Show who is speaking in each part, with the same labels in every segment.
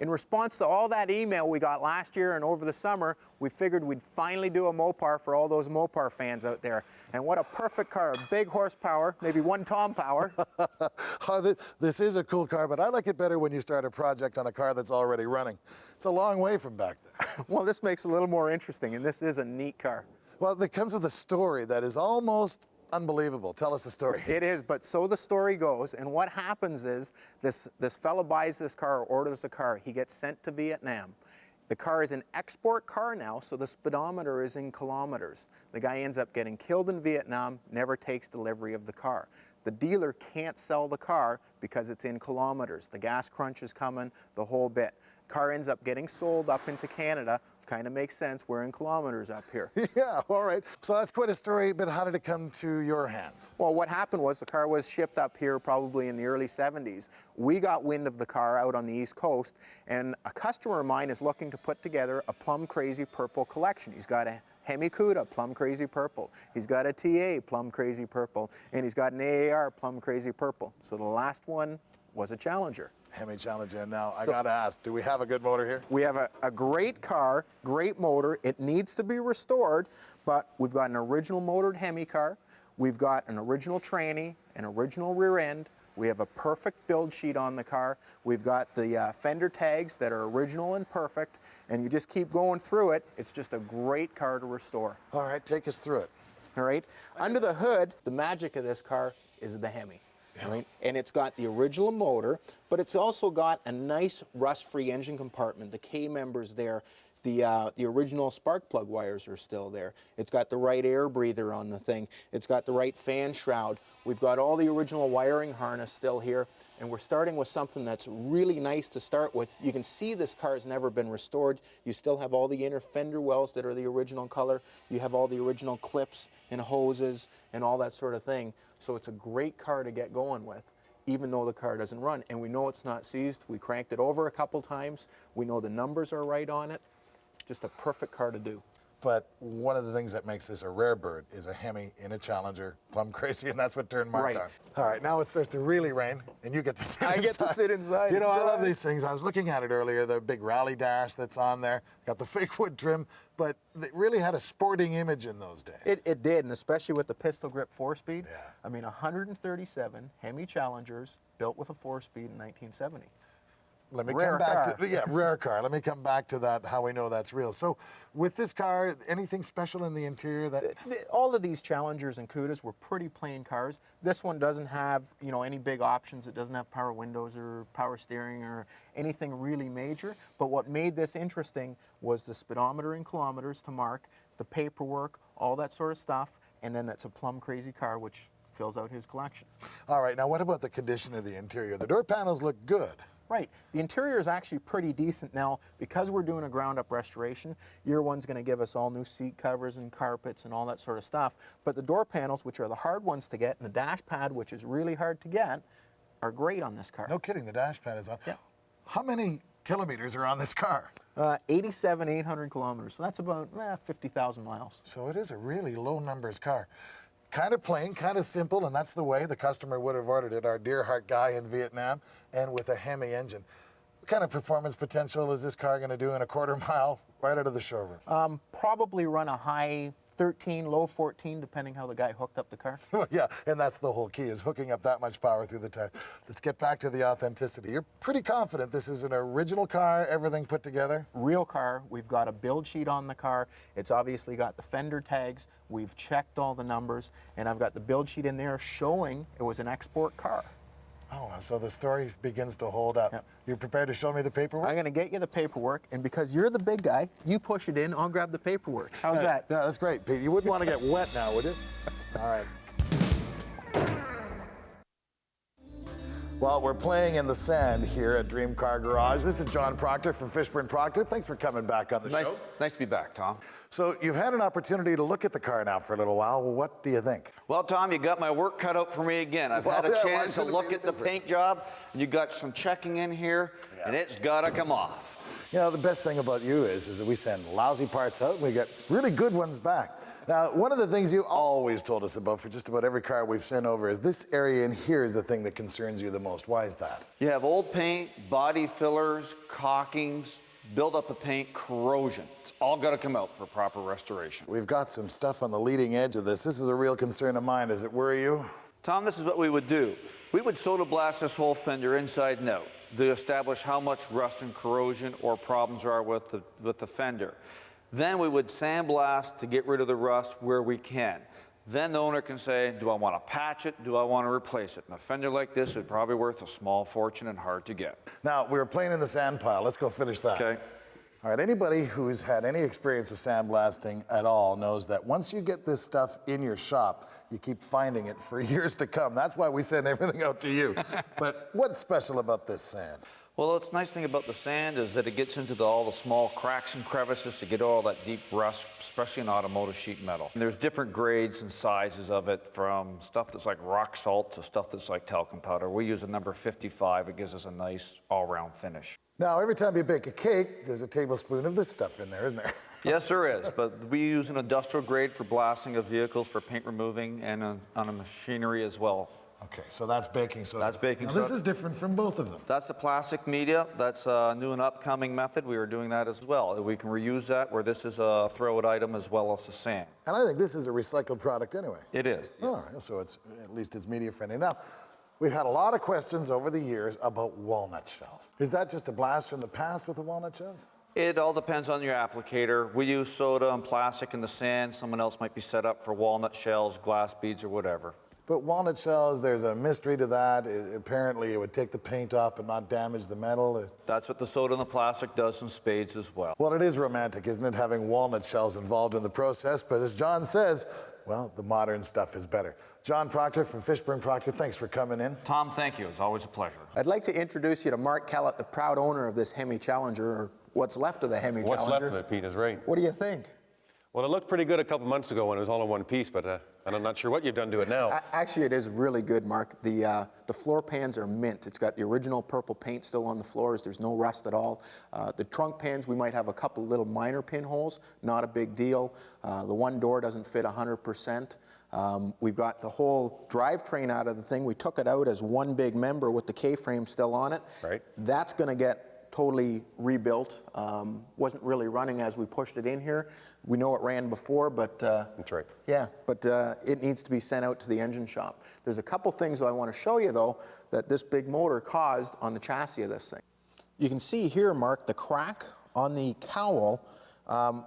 Speaker 1: In response to all that email we got last year and over the summer, we figured we'd finally do a Mopar for all those Mopar fans out there. And what a perfect car, big horsepower, maybe 1 Tom power.
Speaker 2: Oh, this is a cool car, but I like it better when you start a project on a car that's already running. It's a long way from back there.
Speaker 1: Well, this makes it a little more interesting, and this is a neat car.
Speaker 2: Well, it comes with a story that is almost unbelievable. Tell us the story.
Speaker 1: It is, but so the story goes, and what happens is this fella buys this car or orders a car. He gets sent to Vietnam. The car is an export car now, so the speedometer is in kilometers. The guy ends up getting killed in Vietnam, never takes delivery of the car. The dealer can't sell the car because it's in kilometers. The gas crunch is coming, the whole bit. Car ends up getting sold up into Canada. Kind of makes sense, we're in kilometers up here.
Speaker 2: Yeah, all right. So that's quite a story, but how did it come to your hands?
Speaker 1: Well, what happened was the car was shipped up here probably in the early 70s. We got wind of the car out on the East Coast, and a customer of mine is looking to put together a Plum Crazy purple collection. He's got a Hemi Cuda, Plum Crazy purple. He's got a TA, Plum Crazy purple, and he's got an AAR, Plum Crazy purple. So the last one was a Challenger.
Speaker 2: Hemi Challenger. Now, I gotta ask, do we have a good motor here?
Speaker 1: We have a great car, great motor. It needs to be restored, but we've got an original motored Hemi car. We've got an original tranny, an original rear end. We have a perfect build sheet on the car. We've got the fender tags that are original and perfect, and you just keep going through it. It's just a great car to restore.
Speaker 2: All right, take us through it.
Speaker 1: All right. Under the hood, the magic of this car is the Hemi. Right? And it's got the original motor, but it's also got a nice rust-free engine compartment. The K-members there, the original spark plug wires are still there. It's got the right air breather on the thing. It's got the right fan shroud. We've got all the original wiring harness still here, and we're starting with something that's really nice to start with. You can see this car has never been restored. You still have all the inner fender wells that are the original color. You have all the original clips and hoses and all that sort of thing. So it's a great car to get going with, even though the car doesn't run. And we know it's not seized. We cranked it over a couple times. We know the numbers are right on it. Just a perfect car to do.
Speaker 2: But one of the things that makes this a rare bird is a Hemi in a Challenger, Plum Crazy, and that's what turned Mark on. All right, now it starts to really rain, and you get to sit inside.
Speaker 1: I get to sit inside.
Speaker 2: You know, I love these things. I was looking at it earlier, the big rally dash that's on there, got the fake wood trim, but it really had a sporting image in those days.
Speaker 1: It did, and especially with the pistol grip 4-speed.
Speaker 2: Yeah.
Speaker 1: I mean, 137 Hemi Challengers built with a 4-speed in 1970.
Speaker 2: Let me come back to rare car. Let me come back to that, how we know that's real. So with this car, anything special in the interior that
Speaker 1: all of these Challengers and Cudas were pretty plain cars. This one doesn't have, you know, any big options. It doesn't have power windows or power steering or anything really major. But what made this interesting was the speedometer in kilometers to Mark, the paperwork, all that sort of stuff, and then it's a Plum Crazy car, which fills out his collection.
Speaker 2: All right, now what about the condition of the interior? The door panels look good.
Speaker 1: Right. The interior is actually pretty decent now. Because we're doing a ground-up restoration, year one's going to give us all new seat covers and carpets and all that sort of stuff. But the door panels, which are the hard ones to get, and the dash pad, which is really hard to get, are great on this car.
Speaker 2: No kidding, the dash pad is on.
Speaker 1: Yeah.
Speaker 2: How many kilometers are on this car?
Speaker 1: 8,800 kilometers. So that's about 50,000 miles.
Speaker 2: So it is a really low numbers car. Kind of plain, kind of simple, and that's the way the customer would have ordered it, our dear heart guy in Vietnam, and with a Hemi engine. What kind of performance potential is this car going to do in a quarter mile right out of the showroom?
Speaker 1: Probably run a high 13, low 14, depending how the guy hooked up the car.
Speaker 2: Well, yeah, and that's the whole key, is hooking up that much power through the tire. Let's get back to the authenticity. You're pretty confident this is an original car, everything put together?
Speaker 1: Real car. We've got a build sheet on the car. It's obviously got the fender tags. We've checked all the numbers, and I've got the build sheet in there showing it was an export car.
Speaker 2: Oh, so the story begins to hold up.
Speaker 1: Yep.
Speaker 2: You prepared to show me the paperwork?
Speaker 1: I'm going to get you the paperwork, and because you're the big guy, you push it in, I'll grab the paperwork. How's that?
Speaker 2: Yeah, that's great, Pete. You wouldn't want to get wet now, would you? All right. Well, we're playing in the sand here at Dream Car Garage. This is John Proctor from Fishburne Proctor. Thanks for coming back on the show.
Speaker 3: Nice to be back, Tom.
Speaker 2: So you've had an opportunity to look at the car now for a little while. Well, what do you think?
Speaker 3: Well, Tom, you got my work cut out for me again. I've had a chance to look at the paint job, and you got some checking in here, and it's got to come off.
Speaker 2: You know, the best thing about you is that we send lousy parts out and we get really good ones back. Now, one of the things you always told us about for just about every car we've sent over is this area in here is the thing that concerns you the most. Why is that?
Speaker 3: You have old paint, body fillers, caulkings, buildup of paint, corrosion. It's all got to come out for proper restoration.
Speaker 2: We've got some stuff on the leading edge of this. This is a real concern of mine. Does it worry you?
Speaker 3: Tom, this is what we would do. We would soda blast this whole fender inside and out to establish how much rust and corrosion or problems there are with the fender. Then we would sandblast to get rid of the rust where we can. Then the owner can say, do I want to patch it? Do I want to replace it? And a fender like this is probably worth a small fortune and hard to get.
Speaker 2: Now, we were playing in the sand pile. Let's go finish that.
Speaker 3: Okay.
Speaker 2: All right, anybody who's had any experience with sandblasting at all knows that once you get this stuff in your shop, you keep finding it for years to come. That's why we send everything out to you. But what's special about this sand?
Speaker 3: Well, what's nice thing about the sand is that it gets into all the small cracks and crevices to get all that deep rust, especially in automotive sheet metal. And there's different grades and sizes of it, from stuff that's like rock salt to stuff that's like talcum powder. We use a number 55. It gives us a nice all-round finish.
Speaker 2: Now, every time you bake a cake, there's a tablespoon of this stuff in there, isn't there?
Speaker 3: Yes, there is, but we use an industrial grade for blasting of vehicles, for paint removing, and on a machinery as well.
Speaker 2: Okay, so that's baking soda.
Speaker 3: That's baking
Speaker 2: now,
Speaker 3: soda.
Speaker 2: This is different from both of them.
Speaker 3: That's the plastic media. That's a new and upcoming method. We are doing that as well. We can reuse that, where this is a throw-it item as well as the sand.
Speaker 2: And I think this is a recycled product anyway.
Speaker 3: It is.
Speaker 2: Oh, so it's, at least it's media friendly. Now, we've had a lot of questions over the years about walnut shells. Is that just a blast from the past with the walnut shells?
Speaker 3: It all depends on your applicator. We use soda and plastic in the sand. Someone else might be set up for walnut shells, glass beads, or whatever.
Speaker 2: But walnut shells, there's a mystery to that. Apparently, it would take the paint off and not damage the metal.
Speaker 3: That's what the soda and the plastic does in spades as well.
Speaker 2: Well, it is romantic, isn't it, having walnut shells involved in the process? But as John says, well, the modern stuff is better. John Proctor from Fishburne Proctor, thanks for coming in.
Speaker 3: Tom, thank you. It's always a pleasure.
Speaker 1: I'd like to introduce you to Mark Kellett, the proud owner of this Hemi Challenger, or what's left of the Hemi Challenger.
Speaker 4: What's left of it, Pete, is right.
Speaker 1: What do you think?
Speaker 4: Well, it looked pretty good a couple months ago when it was all in one piece, but I'm not sure what you've done to it now.
Speaker 1: Actually, it is really good, Mark. The floor pans are mint. It's got the original purple paint still on the floors. There's no rust at all. The trunk pans, we might have a couple little minor pinholes, not a big deal. The one door doesn't fit 100%. We've got the whole drivetrain out of the thing. We took it out as one big member with the K-frame still on it.
Speaker 4: Right.
Speaker 1: That's going to get totally rebuilt. Wasn't really running as we pushed it in here. We know it ran before, but
Speaker 4: That's right.
Speaker 1: yeah, but it needs to be sent out to the engine shop. There's a couple things that I want to show you, though, that this big motor caused on the chassis of this thing. You can see here, Mark, the crack on the cowl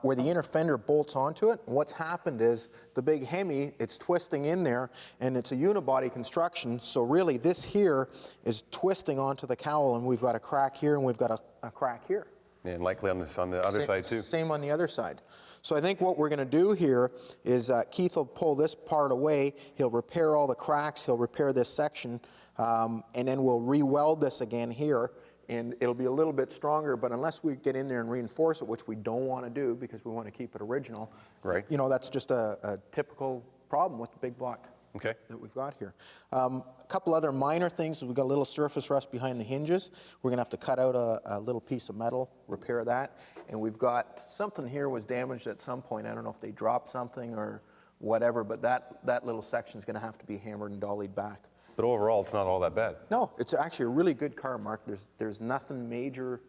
Speaker 1: where the inner fender bolts onto it. And what's happened is the big Hemi, it's twisting in there, and it's a unibody construction, so really this here is twisting onto the cowl, and we've got a crack here, and we've got a crack here.
Speaker 4: And likely on the other side, too.
Speaker 1: Same on the other side. So I think what we're going to do here is Keith will pull this part away. He'll repair all the cracks. He'll repair this section, and then we'll re-weld this again here. And it'll be a little bit stronger, but unless we get in there and reinforce it, which we don't want to do because we want to keep it original,
Speaker 4: Right.
Speaker 1: You know, that's just a typical problem with the big block
Speaker 4: Okay.
Speaker 1: that we've got here. A couple other minor things. We've got a little surface rust behind the hinges. We're going to have to cut out a little piece of metal, repair that. And we've got something here was damaged at some point. I don't know if they dropped something or whatever, but that little section is going to have to be hammered and dollied back.
Speaker 4: But overall, it's not all that bad.
Speaker 1: No, it's actually a really good car, Mark. There's nothing major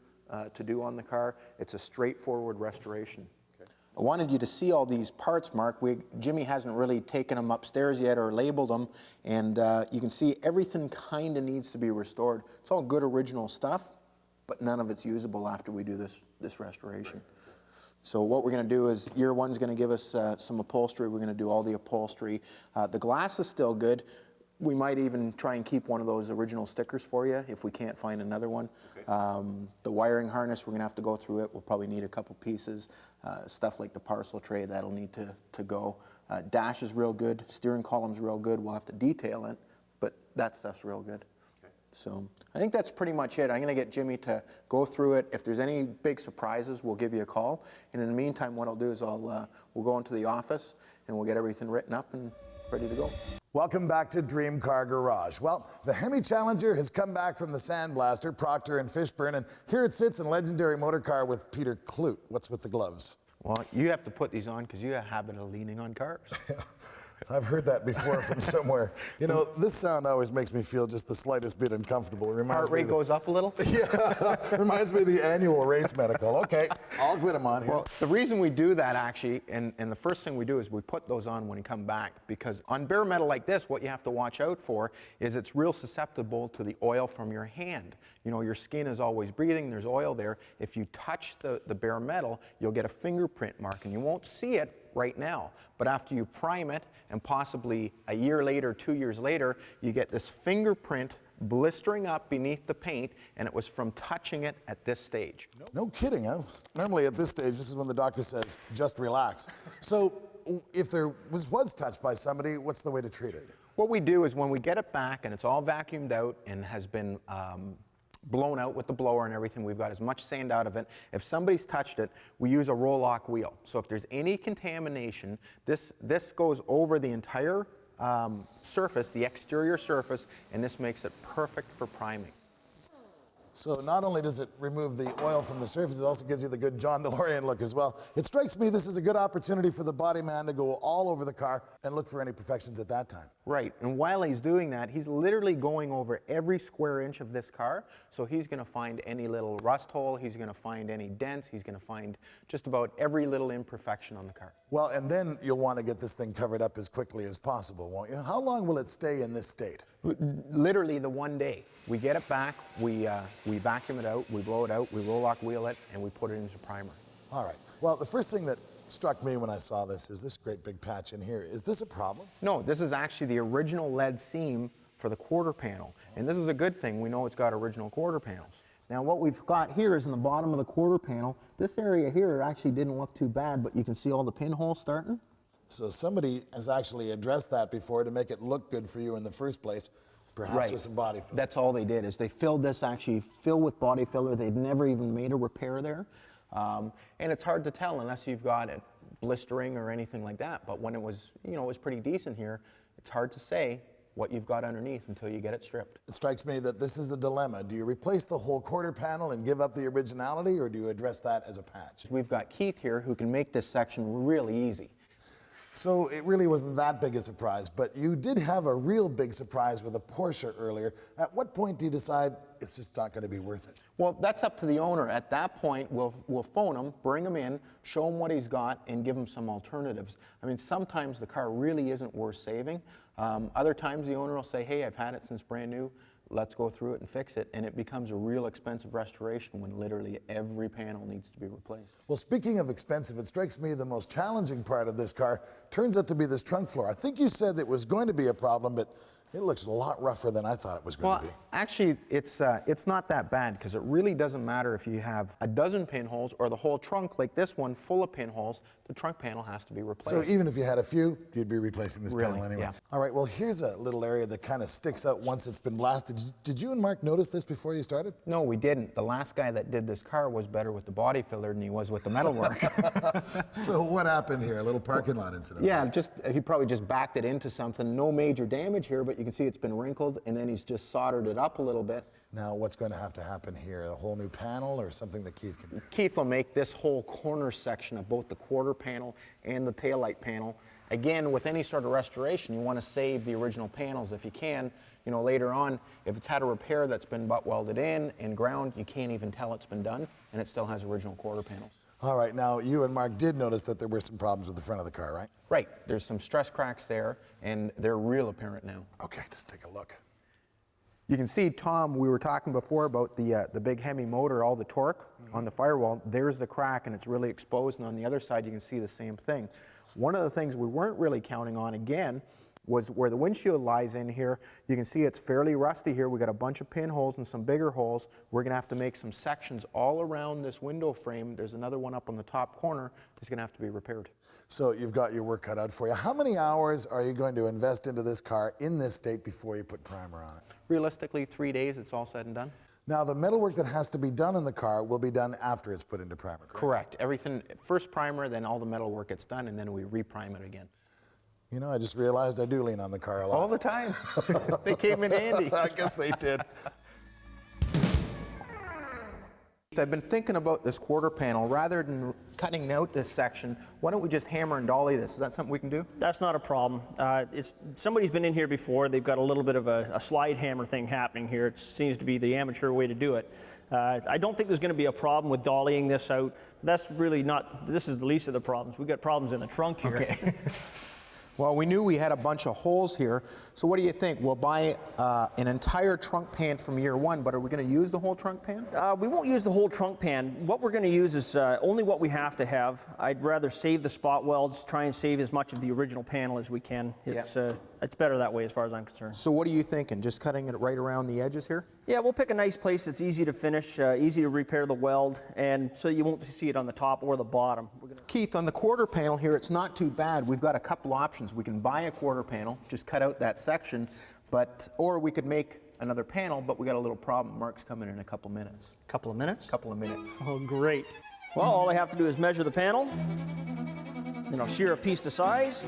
Speaker 1: to do on the car. It's a straightforward restoration. Okay. I wanted you to see all these parts, Mark. Jimmy hasn't really taken them upstairs yet or labeled them, and you can see everything kind of needs to be restored. It's all good original stuff, but none of it's usable after we do this restoration. So what we're going to do is year one's going to give us some upholstery. We're going to do all the upholstery. The glass is still good. We might even try and keep one of those original stickers for you if we can't find another one. Okay. The wiring harness, we're going to have to go through it. We'll probably need a couple pieces. Stuff like the parcel tray, that'll need to go. Dash is real good. Steering column's real good. We'll have to detail it, but that stuff's real good. Okay. So I think that's pretty much it. I'm going to get Jimmy to go through it. If there's any big surprises, we'll give you a call. And in the meantime, what I'll do is we'll go into the office and we'll get everything written up and ready to go.
Speaker 2: Welcome back to Dream Car Garage. Well, the Hemi Challenger has come back from the Sandblaster, Proctor and Fishburne, and here it sits in legendary Motorcar with Peter Clute. What's with the gloves?
Speaker 1: Well, you have to put these on because you have a habit of leaning on cars.
Speaker 2: I've heard that before from somewhere. You know, this sound always makes me feel just the slightest bit uncomfortable. It reminds
Speaker 1: Heart rate goes up a little?
Speaker 2: Yeah, reminds me of the annual race medical. Okay, I'll quit them on here.
Speaker 1: Well, the reason we do that actually, and the first thing we do is we put those on when you come back, because on bare metal like this, what you have to watch out for is it's real susceptible to the oil from your hand. You know, your skin is always breathing, there's oil there. If you touch the bare metal, you'll get a fingerprint mark, and you won't see it right now. But after you prime it, and possibly a year later, 2 years later, you get this fingerprint blistering up beneath the paint, and it was from touching it at this stage.
Speaker 2: No kidding, huh? Normally at this stage, this is when the doctor says, just relax. So if there was touched by somebody, what's the way to treat it?
Speaker 1: What we do is when we get it back and it's all vacuumed out and has been blown out with the blower and everything, we've got as much sand out of it. If somebody's touched it, we use a roll-lock wheel. So if there's any contamination, this goes over the entire surface, the exterior surface, and this makes it perfect for priming.
Speaker 2: So not only does it remove the oil from the surface, it also gives you the good John DeLorean look as well. It strikes me this is a good opportunity for the body man to go all over the car and look for any imperfections at that time.
Speaker 1: Right, and while he's doing that, he's literally going over every square inch of this car, so he's going to find any little rust hole, he's going to find any dents, he's going to find just about every little imperfection on the car.
Speaker 2: Well, and then you'll want to get this thing covered up as quickly as possible, won't you? How long will it stay in this state?
Speaker 1: Literally the one day. We get it back, we vacuum it out, we blow it out, we roll-lock wheel it, and we put it into primer.
Speaker 2: All right. Well, the first thing that struck me when I saw this is this great big patch in here. Is this a problem?
Speaker 1: No, this is actually the original lead seam for the quarter panel. And this is a good thing. We know it's got original quarter panels. Now what we've got here is in the bottom of the quarter panel, this area here actually didn't look too bad, but you can see all the pinholes starting.
Speaker 2: So somebody has actually addressed that before to make it look good for you in the first place, perhaps with some body filler.
Speaker 1: That's all they did, is they filled this actually with body filler. They'd never even made a repair there. And it's hard to tell unless you've got it blistering or anything like that. But when it was, you know, it was pretty decent here, it's hard to say what you've got underneath until you get it stripped.
Speaker 2: It strikes me that this is a dilemma. Do you replace the whole quarter panel and give up the originality, or do you address that as a patch?
Speaker 1: We've got Keith here who can make this section really easy.
Speaker 2: So it really wasn't that big a surprise, but you did have a real big surprise with a Porsche earlier. At what point do you decide it's just not going to be worth it?
Speaker 1: Well, that's up to the owner. At that point, we'll phone him, bring him in, show him what he's got, and give him some alternatives. I mean, sometimes the car really isn't worth saving. Other times the owner will say, hey, I've had it since brand new. Let's go through it and fix it, and it becomes a real expensive restoration when literally every panel needs to be replaced.
Speaker 2: Well, speaking of expensive, it strikes me the most challenging part of this car turns out to be this trunk floor. I think you said it was going to be a problem, but it looks a lot rougher than I thought it was going to be.
Speaker 1: Actually, it's not that bad, because it really doesn't matter if you have a dozen pinholes or the whole trunk like this one full of pinholes. The trunk panel has to be replaced.
Speaker 2: So even if you had a few, you'd be replacing this panel anyway.
Speaker 1: Yeah.
Speaker 2: All right, well, here's a little area that kind of sticks out once it's been blasted. Did you and Mark notice this before you started?
Speaker 1: No, we didn't. The last guy that did this car was better with the body filler than he was with the Metalwork.
Speaker 2: So what happened here? A little parking lot incident?
Speaker 1: Yeah, he probably just backed it into something. No major damage here, but you can see it's been wrinkled, and then he's just soldered it up a little bit.
Speaker 2: Now, what's going to have to happen here? A whole new panel or something that Keith can do?
Speaker 1: Keith will make this whole corner section of both the quarter panel and the taillight panel. Again, with any sort of restoration, you want to save the original panels if you can. You know, later on, if it's had a repair that's been butt welded in and ground, you can't even tell it's been done, and it still has original quarter panels.
Speaker 2: All right, now you and Mark did notice that there were some problems with the front of the car, right?
Speaker 1: Right, there's some stress cracks there, and they're real apparent now.
Speaker 2: Okay, just take a look.
Speaker 1: You can see, Tom, we were talking before about the big Hemi motor, all the torque on the firewall. There's the crack, and it's really exposed, and on the other side you can see the same thing. One of the things we weren't really counting on, again, was where the windshield lies in here. You can see it's fairly rusty here. We got a bunch of pinholes and some bigger holes. We're gonna have to make some sections all around this window frame. There's another one up on the top corner that's gonna have to be repaired.
Speaker 2: So you've got your work cut out for you. How many hours are you going to invest into this car in this state before you put primer on it?
Speaker 1: Realistically, 3 days, it's all said and done.
Speaker 2: Now, the metal work that has to be done in the car will be done after it's put into primer, correct?
Speaker 1: Correct. Everything, first primer, then all the metal work gets done, and then we reprime it again.
Speaker 2: You know, I just realized I do lean on the car a lot.
Speaker 1: All the time. They came in handy.
Speaker 2: I guess they did.
Speaker 1: I've been thinking about this quarter panel. Rather than cutting out this section, why don't we just hammer and dolly this? Is that something we can do?
Speaker 5: That's not a problem. Somebody's been in here before. They've got a little bit of a slide hammer thing happening here. It seems to be the amateur way to do it. I don't think there's going to be a problem with dollying this out. That's really not, this is the least of the problems. We've got problems in the trunk here.
Speaker 1: Okay. Well, we knew we had a bunch of holes here, so what do you think? We'll buy an entire trunk pan from year one, but are we going to use the whole trunk pan?
Speaker 5: We won't use the whole trunk pan. What we're going to use is only what we have to have. I'd rather save the spot welds, try and save as much of the original panel as we can. It's better that way as far as I'm concerned.
Speaker 1: So what are you thinking? Just cutting it right around the edges here?
Speaker 5: Yeah, we'll pick a nice place that's easy to finish, easy to repair the weld, and so you won't see it on the top or the bottom.
Speaker 1: Keith, on the quarter panel here, it's not too bad. We've got a couple options. We can buy a quarter panel, just cut out that section, or we could make another panel, but we got a little problem. Mark's coming in a couple minutes.
Speaker 5: Couple of minutes?
Speaker 1: Couple of minutes.
Speaker 5: Oh, great. Well, all I have to do is measure the panel, then I'll shear a piece to size,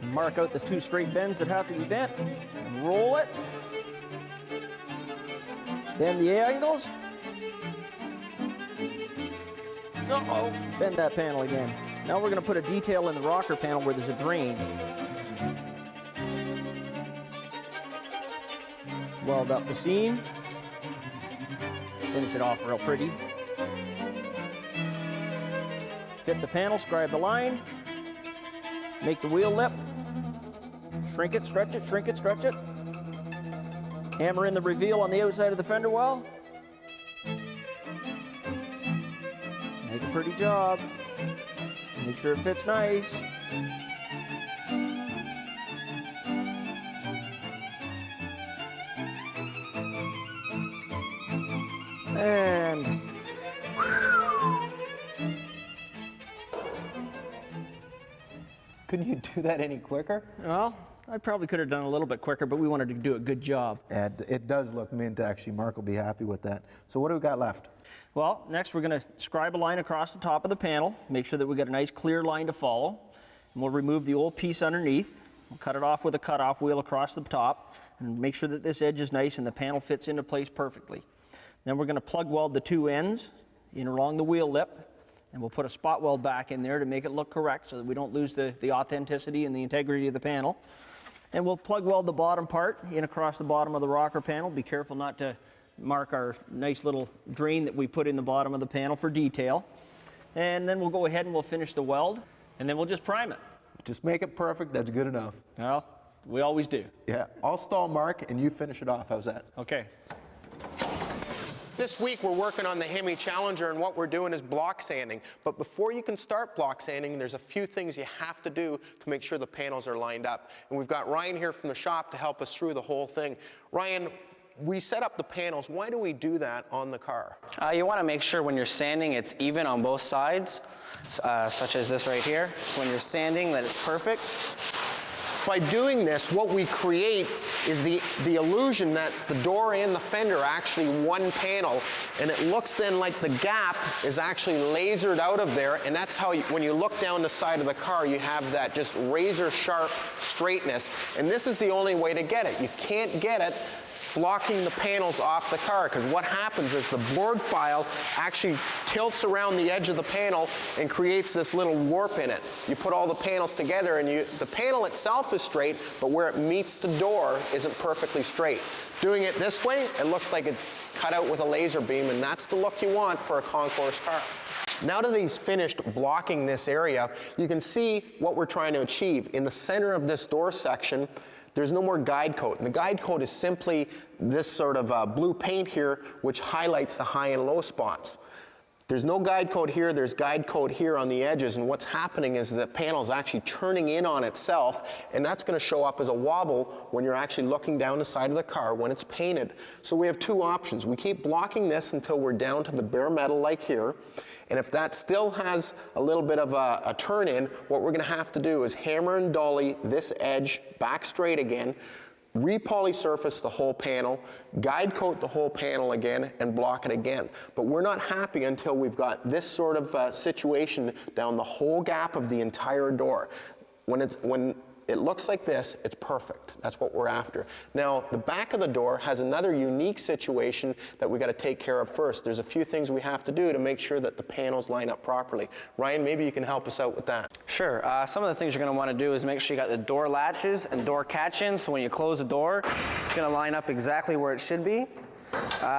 Speaker 5: mark out the 2 straight bends that have to be bent, and roll it, bend the angles, bend that panel again. Now we're going to put a detail in the rocker panel where there's a drain. Weld up the seam, finish it off real pretty. Fit the panel, scribe the line, make the wheel lip, shrink it, stretch it, shrink it, stretch it. Hammer in the reveal on the outside of the fender well. Make a pretty job. Make sure it fits nice. And
Speaker 1: couldn't you do that any quicker?
Speaker 5: well, I probably could have done a little bit quicker, but we wanted to do a good job.
Speaker 1: And it does look mint, actually. Mark will be happy with that. So what do we got left?
Speaker 5: Well, next we're going to scribe a line across the top of the panel, make sure that we got a nice clear line to follow. And we'll remove the old piece underneath. We'll cut it off with a cutoff wheel across the top and make sure that this edge is nice and the panel fits into place perfectly. Then we're going to plug weld the 2 ends in along the wheel lip, and we'll put a spot weld back in there to make it look correct so that we don't lose the authenticity and the integrity of the panel. And we'll plug weld the bottom part in across the bottom of the rocker panel. Be careful not to mark our nice little drain that we put in the bottom of the panel for detail. And then we'll go ahead and we'll finish the weld, and then we'll just prime it.
Speaker 1: Just make it perfect. That's good enough.
Speaker 5: Well, we always do.
Speaker 1: Yeah. I'll stall Mark, and you finish it off. How's that?
Speaker 5: Okay.
Speaker 1: This week we're working on the Hemi Challenger, and what we're doing is block sanding. But before you can start block sanding, there's a few things you have to do to make sure the panels are lined up. And we've got Ryan here from the shop to help us through the whole thing. Ryan, we set up the panels. Why do we do that on the car?
Speaker 6: You want to make sure when you're sanding it's even on both sides, such as this right here. When you're sanding that it's perfect.
Speaker 1: By doing this, what we create is the illusion that the door and the fender are actually one panel, and it looks then like the gap is actually lasered out of there, and that's how, when you look down the side of the car, you have that just razor sharp straightness, and this is the only way to get it. You can't get it blocking the panels off the car, because what happens is the board file actually tilts around the edge of the panel and creates this little warp in it. You put all the panels together and the panel itself is straight, but where it meets the door isn't perfectly straight. Doing it this way, it looks like it's cut out with a laser beam, and that's the look you want for a concourse car. Now that he's finished blocking this area, you can see what we're trying to achieve. In the center of this door section, there's no more guide coat. And the guide coat is simply this sort of blue paint here, which highlights the high and low spots. There's no guide coat here, there's guide coat here on the edges, and what's happening is the panel is actually turning in on itself, and that's going to show up as a wobble when you're actually looking down the side of the car when it's painted. So we have 2 options. We keep blocking this until we're down to the bare metal like here, and if that still has a little bit of a turn in, what we're going to have to do is hammer and dolly this edge back straight again, re-poly surface the whole panel, guide coat the whole panel again, and block it again. But we're not happy until we've got this sort of situation down the whole gap of the entire door.
Speaker 7: When it looks like this, it's perfect. That's what we're after. Now, the back of the door has another unique situation that we got to take care of first. There's a few things we have to do to make sure that the panels line up properly. Ryan, maybe you can help us out with that.
Speaker 6: Sure. Some of the things you're going to want to do is make sure you got the door latches and door catch-ins, so when you close the door, it's going to line up exactly where it should be.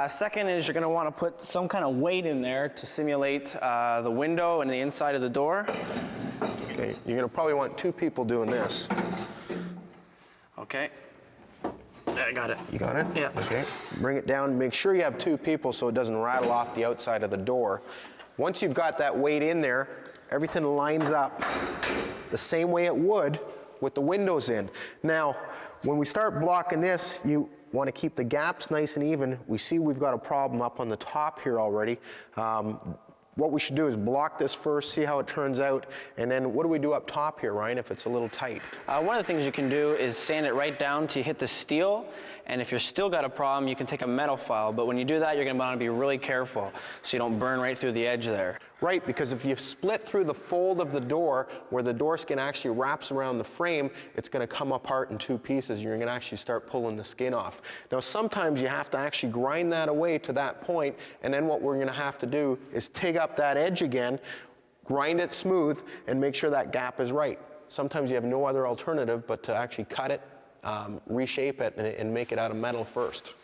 Speaker 6: Second is you're going to want to put some kind of weight in there to simulate the window and the inside of the door.
Speaker 7: Okay, you're going to probably want 2 people doing this.
Speaker 6: Okay. I got it.
Speaker 7: You got it?
Speaker 6: Yeah.
Speaker 7: Okay. Bring it down. Make sure you have 2 people so it doesn't rattle off the outside of the door. Once you've got that weight in there, everything lines up the same way it would with the windows in. Now, when we start blocking this, you want to keep the gaps nice and even. We see we've got a problem up on the top here already. What we should do is block this first, see how it turns out, and then what do we do up top here, Ryan, if it's a little tight?
Speaker 6: One of the things you can do is sand it right down till you hit the steel, and if you're still got a problem, you can take a metal file, but when you do that, you're going to want to be really careful so you don't burn right through the edge there.
Speaker 7: Right, because if you split through the fold of the door where the door skin actually wraps around the frame, it's going to come apart in 2 pieces. You're going to actually start pulling the skin off. Now, sometimes you have to actually grind that away to that point, and then what we're going to have to do is take up that edge again, grind it smooth, and make sure that gap is right. Sometimes you have no other alternative but to actually cut it, reshape it, and make it out of metal first.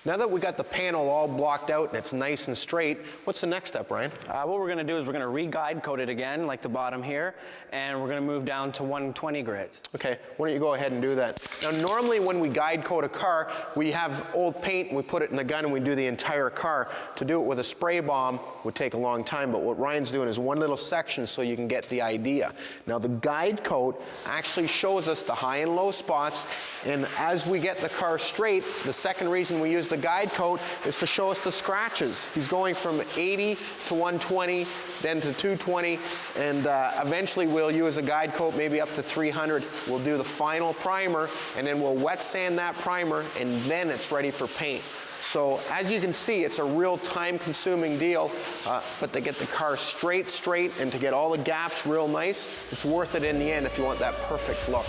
Speaker 7: Now that we got the panel all blocked out and it's nice and straight, what's the next step, Ryan?
Speaker 6: What we're going to do is we're going to re-guide coat it again, like the bottom here, and we're going to move down to 120 grits.
Speaker 7: Okay, why don't you go ahead and do that. Now normally when we guide coat a car, we have old paint and we put it in the gun and we do the entire car. To do it with a spray bomb would take a long time, but what Ryan's doing is one little section so you can get the idea. Now the guide coat actually shows us the high and low spots, and as we get the car straight, the second reason we use the guide coat is to show us the scratches. He's going from 80 to 120, then to 220, and eventually we'll use a guide coat maybe up to 300. We'll do the final primer, and then we'll wet sand that primer, and then it's ready for paint. So as you can see, it's a real time-consuming deal, but to get the car straight, and to get all the gaps real nice, it's worth it in the end if you want that perfect look.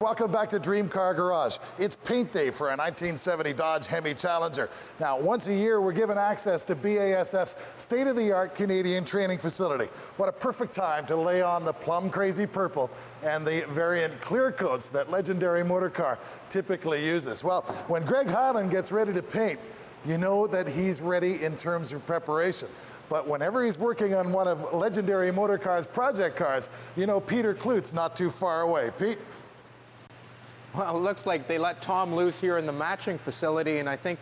Speaker 2: Welcome back to Dream Car Garage. It's paint day for a 1970 Dodge Hemi Challenger. Now, once a year, we're given access to BASF's state-of-the-art Canadian training facility. What a perfect time to lay on the Plum Crazy purple and the variant clear coats that legendary Motorcar typically uses. Well, when Greg Highland gets ready to paint, you know that he's ready in terms of preparation. But whenever he's working on one of legendary Motorcar's project cars, you know Peter Klut's not too far away. Pete?
Speaker 1: Well, it looks like they let Tom loose here in the matching facility, and I think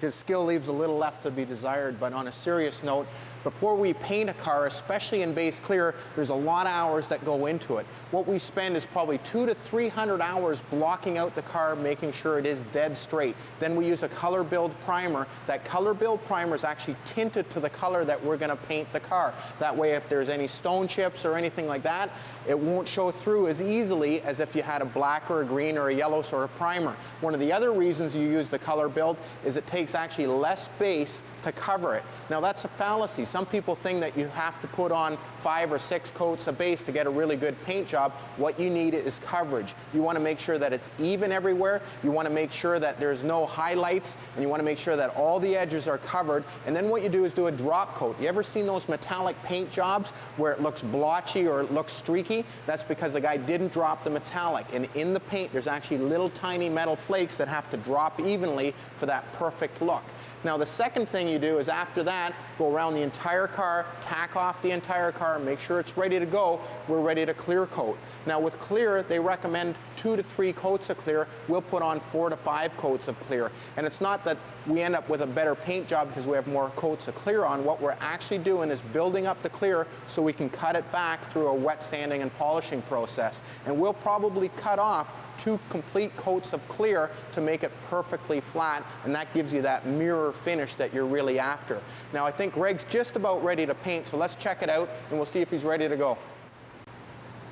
Speaker 1: his skill leaves a little left to be desired. But on a serious note, before we paint a car, especially in base clear, there's a lot of hours that go into it. What we spend is probably 200 to 300 hours blocking out the car, making sure it is dead straight. Then we use a color build primer. That color build primer is actually tinted to the color that we're going to paint the car. That way, if there's any stone chips or anything like that, it won't show through as easily as if you had a black or a green or a yellow sort of primer. One of the other reasons you use the color build is it takes actually less base to cover it. Now that's a fallacy. Some people think that you have to put on 5 or 6 coats of base to get a really good paint job. What you need is coverage. You want to make sure that it's even everywhere. You want to make sure that there's no highlights, and you want to make sure that all the edges are covered. And then what you do is do a drop coat. You ever seen those metallic paint jobs where it looks blotchy or it looks streaky? That's because the guy didn't drop the metallic. And in the paint, there's actually little tiny metal flakes that have to drop evenly for that perfect look. Now the second thing you do is after that, go around the entire car, tack off the entire car, make sure it's ready to go. We're ready to clear coat. Now with clear, they recommend 2 to 3 coats of clear. We'll put on 4 to 5 coats of clear. And it's not that we end up with a better paint job because we have more coats of clear on. What we're actually doing is building up the clear so we can cut it back through a wet sanding and polishing process. And we'll probably cut off 2 complete coats of clear to make it perfectly flat, and that gives you that mirror finish that you're really after. Now I think Greg's just about ready to paint, so let's check it out and we'll see if he's ready to go.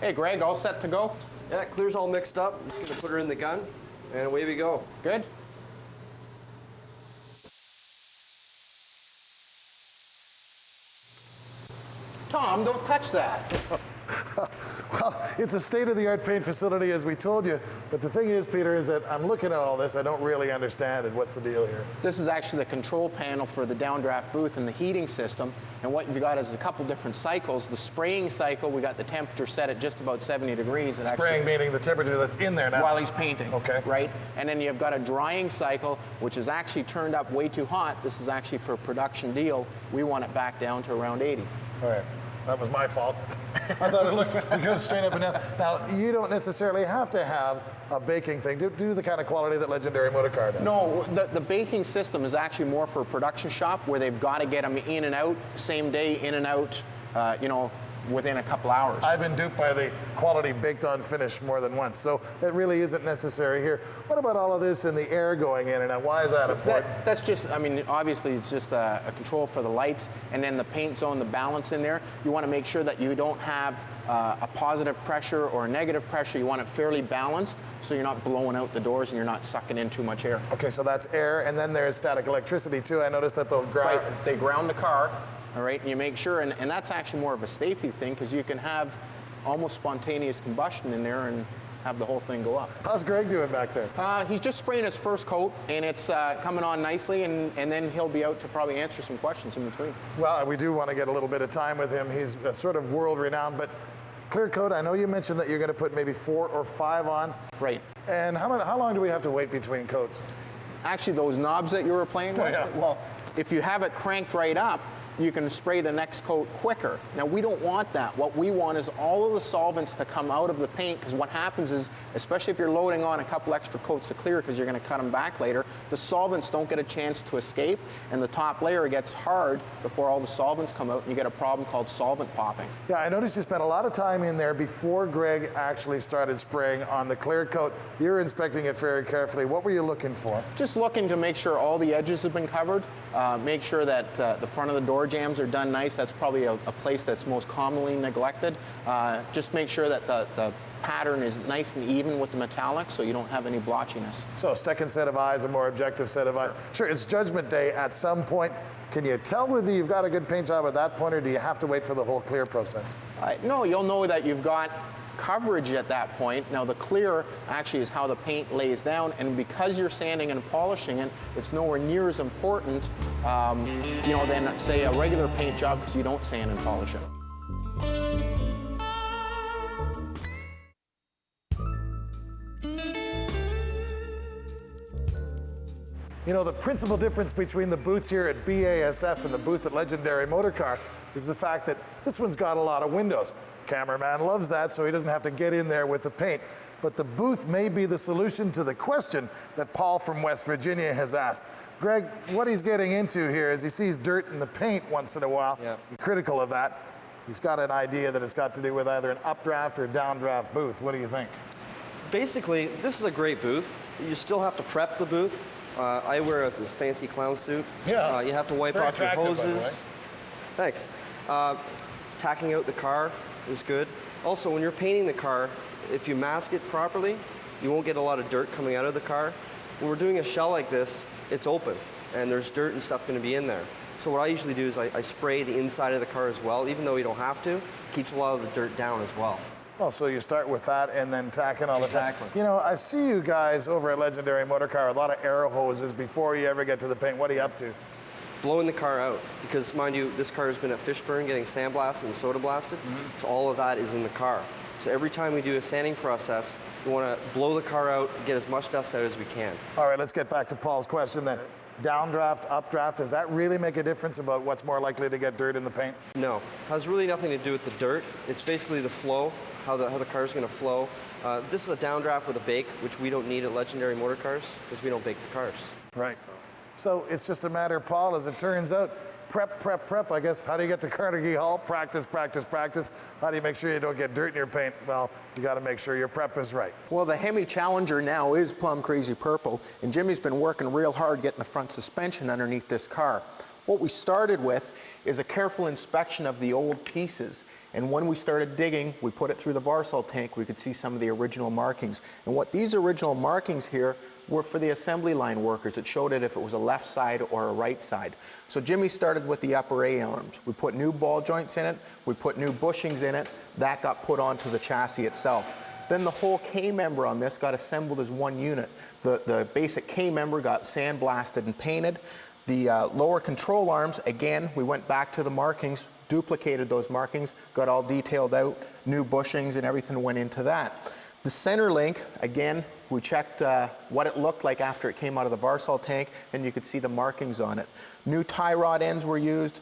Speaker 1: Hey Greg, all set to go?
Speaker 8: Yeah, clear's all mixed up. I'm just gonna put her in the gun, and away we go.
Speaker 1: Good. Tom, don't touch that.
Speaker 2: Well, it's a state-of-the-art paint facility, as we told you. But the thing is, Peter, is that I'm looking at all this. I don't really understand it. What's the deal here?
Speaker 1: This is actually the control panel for the downdraft booth and the heating system. And what you've got is a couple different cycles. The spraying cycle, we got the temperature set at just about 70 degrees.
Speaker 2: Spraying meaning the temperature that's in there now.
Speaker 1: While he's painting.
Speaker 2: Okay.
Speaker 1: Right? And then you've got a drying cycle, which is actually turned up way too hot. This is actually for a production deal. We want it back down to around 80.
Speaker 2: All right. That was my fault. I thought it looked good straight up and down. Now, you don't necessarily have to have a baking thing to do the kind of quality that Legendary Motorcar does.
Speaker 1: No, the baking system is actually more for a production shop where they've got to get them in and out, same day, in and out, you know, within a couple hours.
Speaker 2: I've been duped by the quality baked on finish more than once, so it really isn't necessary here. What about all of this and the air going in and out? Why is that important?
Speaker 1: That's just, I mean, obviously it's just a control for the lights, and then the paint zone, the balance in there. You want to make sure that you don't have a positive pressure or a negative pressure. You want it fairly balanced so you're not blowing out the doors and you're not sucking in too much air.
Speaker 2: Okay, so that's air, and then there's static electricity too. I noticed that they'll ground.
Speaker 1: Right, they ground the car. All right, and you make sure, and that's actually more of a safety thing because you can have almost spontaneous combustion in there and have the whole thing go up.
Speaker 2: How's Greg doing back there?
Speaker 1: He's just spraying his first coat, and it's coming on nicely, and then he'll be out to probably answer some questions in between.
Speaker 2: Well, we do want to get a little bit of time with him. He's sort of world-renowned, but clear coat, I know you mentioned that you're going to put maybe 4 or 5 on.
Speaker 1: Right.
Speaker 2: And how long do we have to wait between coats?
Speaker 1: Actually, those knobs that you were playing with,
Speaker 2: yeah.
Speaker 1: well, if you have it cranked right up, you can spray the next coat quicker. Now, we don't want that. What we want is all of the solvents to come out of the paint, because what happens is, especially if you're loading on a couple extra coats of clear because you're going to cut them back later, the solvents don't get a chance to escape, and the top layer gets hard before all the solvents come out, and you get a problem called solvent popping.
Speaker 2: Yeah, I noticed you spent a lot of time in there before Greg actually started spraying on the clear coat. You're inspecting it very carefully. What were you looking for?
Speaker 1: Just looking to make sure all the edges have been covered, make sure that the front of the door jambs are done nice. That's probably a place that's most commonly neglected. Just make sure that the pattern is nice and even with the metallic so you don't have any blotchiness.
Speaker 2: So second set of eyes, a more objective set of eyes. Sure, it's judgment day at some point. Can you tell whether you've got a good paint job at that point, or do you have to wait for the whole clear process?
Speaker 1: No, you'll know that you've got coverage at that point. Now the clear actually is how the paint lays down, and because you're sanding and polishing it, it's nowhere near as important you know, than say a regular paint job because you don't sand and polish it.
Speaker 2: You know, the principal difference between the booth here at BASF and the booth at Legendary Motorcar is the fact that this one's got a lot of windows. Cameraman loves that, so he doesn't have to get in there with the paint. But the booth may be the solution to the question that Paul from West Virginia has asked. Greg, what he's getting into here is he sees dirt in the paint once in a while.
Speaker 8: Yeah.
Speaker 2: He's critical of that. He's got an idea that it's got to do with either an updraft or downdraft booth. What do you think?
Speaker 8: Basically, this is a great booth. You still have to prep the booth. I wear this fancy clown suit.
Speaker 2: Yeah.
Speaker 8: You have to wipe
Speaker 2: Very
Speaker 8: off your
Speaker 2: attractive, by the way.
Speaker 8: hoses. Thanks. Tacking out the car is good. Also, when you're painting the car, if you mask it properly, you won't get a lot of dirt coming out of the car. When we're doing a shell like this, it's open, and there's dirt and stuff going to be in there. So what I usually do is I spray the inside of the car as well, even though you don't have to. It keeps a lot of the dirt down as well.
Speaker 2: Well, so you start with that and then tack in all the time.
Speaker 8: Exactly.
Speaker 2: You know, I see you guys over at Legendary Motorcar, a lot of air hoses before you ever get to the paint. What are you up to?
Speaker 8: Blowing the car out, because mind you, this car has been at Fishburne getting sandblasted and soda blasted, so all of that is in the car. So every time we do a sanding process, we want to blow the car out, get as much dust out as we can.
Speaker 2: All right, let's get back to Paul's question then. Downdraft, updraft, does that really make a difference about what's more likely to get dirt in the paint?
Speaker 8: No, has really nothing to do with the dirt. It's basically the flow, how the car is going to flow. This is a downdraft with a bake, which we don't need at Legendary Motorcars because we don't bake the cars.
Speaker 2: Right. So it's just a matter, Paul, as it turns out, prep, prep, prep. I guess, how do you get to Carnegie Hall? Practice, practice, practice. How do you make sure you don't get dirt in your paint? Well, you got to make sure your prep is right.
Speaker 1: Well, the Hemi Challenger now is Plum Crazy purple, and Jimmy's been working real hard getting the front suspension underneath this car. What we started with is a careful inspection of the old pieces. And when we started digging, we put it through the Varsol tank, we could see some of the original markings. And what these original markings here were for the assembly line workers. It showed it if it was a left side or a right side. So Jimmy started with the upper A-arms. We put new ball joints in it, we put new bushings in it, that got put onto the chassis itself. Then the whole K-member on this got assembled as one unit. The basic K-member got sandblasted and painted. The lower control arms, again, we went back to the markings, duplicated those markings, got all detailed out, new bushings and everything went into that. The center link, again, we checked what it looked like after it came out of the Varsol tank, and you could see the markings on it. New tie rod ends were used,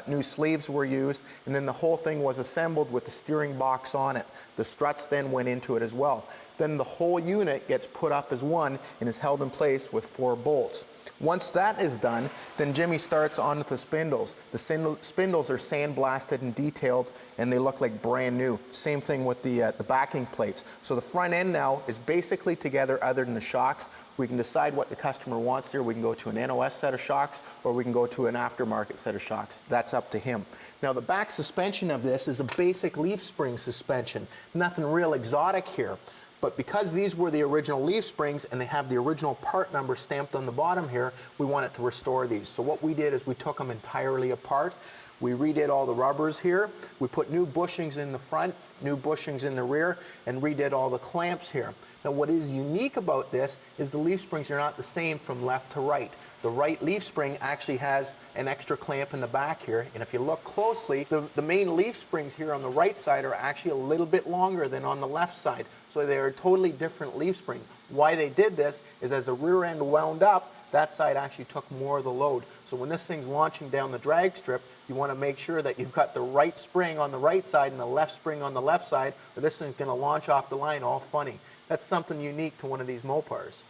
Speaker 1: new sleeves were used, and then the whole thing was assembled with the steering box on it. The struts then went into it as well. Then the whole unit gets put up as one and is held in place with 4 bolts. Once that is done, then Jimmy starts on with the spindles. The spindles are sandblasted and detailed, and they look like brand new. Same thing with the backing plates. So the front end now is basically together other than the shocks. We can decide what the customer wants here. We can go to an NOS set of shocks, or we can go to an aftermarket set of shocks. That's up to him. Now the back suspension of this is a basic leaf spring suspension. Nothing real exotic here. But because these were the original leaf springs and they have the original part number stamped on the bottom here, we wanted to restore these. So what we did is we took them entirely apart. We redid all the rubbers here. We put new bushings in the front, new bushings in the rear, and redid all the clamps here. Now what is unique about this is the leaf springs are not the same from left to right. The right leaf spring actually has an extra clamp in the back here, and if you look closely, the main leaf springs here on the right side are actually a little bit longer than on the left side, so they're a totally different leaf spring. Why they did this is as the rear end wound up, that side actually took more of the load. So when this thing's launching down the drag strip, you want to make sure that you've got the right spring on the right side and the left spring on the left side, or this thing's going to launch off the line all funny. That's something unique to one of these Mopars.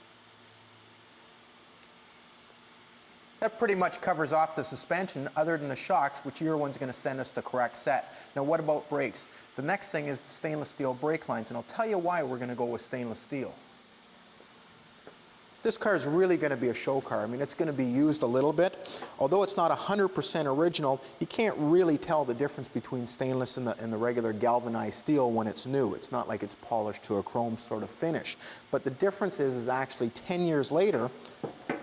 Speaker 1: That pretty much covers off the suspension other than the shocks, which your one's going to send us the correct set. Now what about brakes? The next thing is the stainless steel brake lines, and I'll tell you why we're going to go with stainless steel. This car is really going to be a show car. I mean, it's going to be used a little bit. Although it's not 100% original, you can't really tell the difference between stainless and the regular galvanized steel when it's new. It's not like it's polished to a chrome sort of finish. But the difference is actually 10 years later,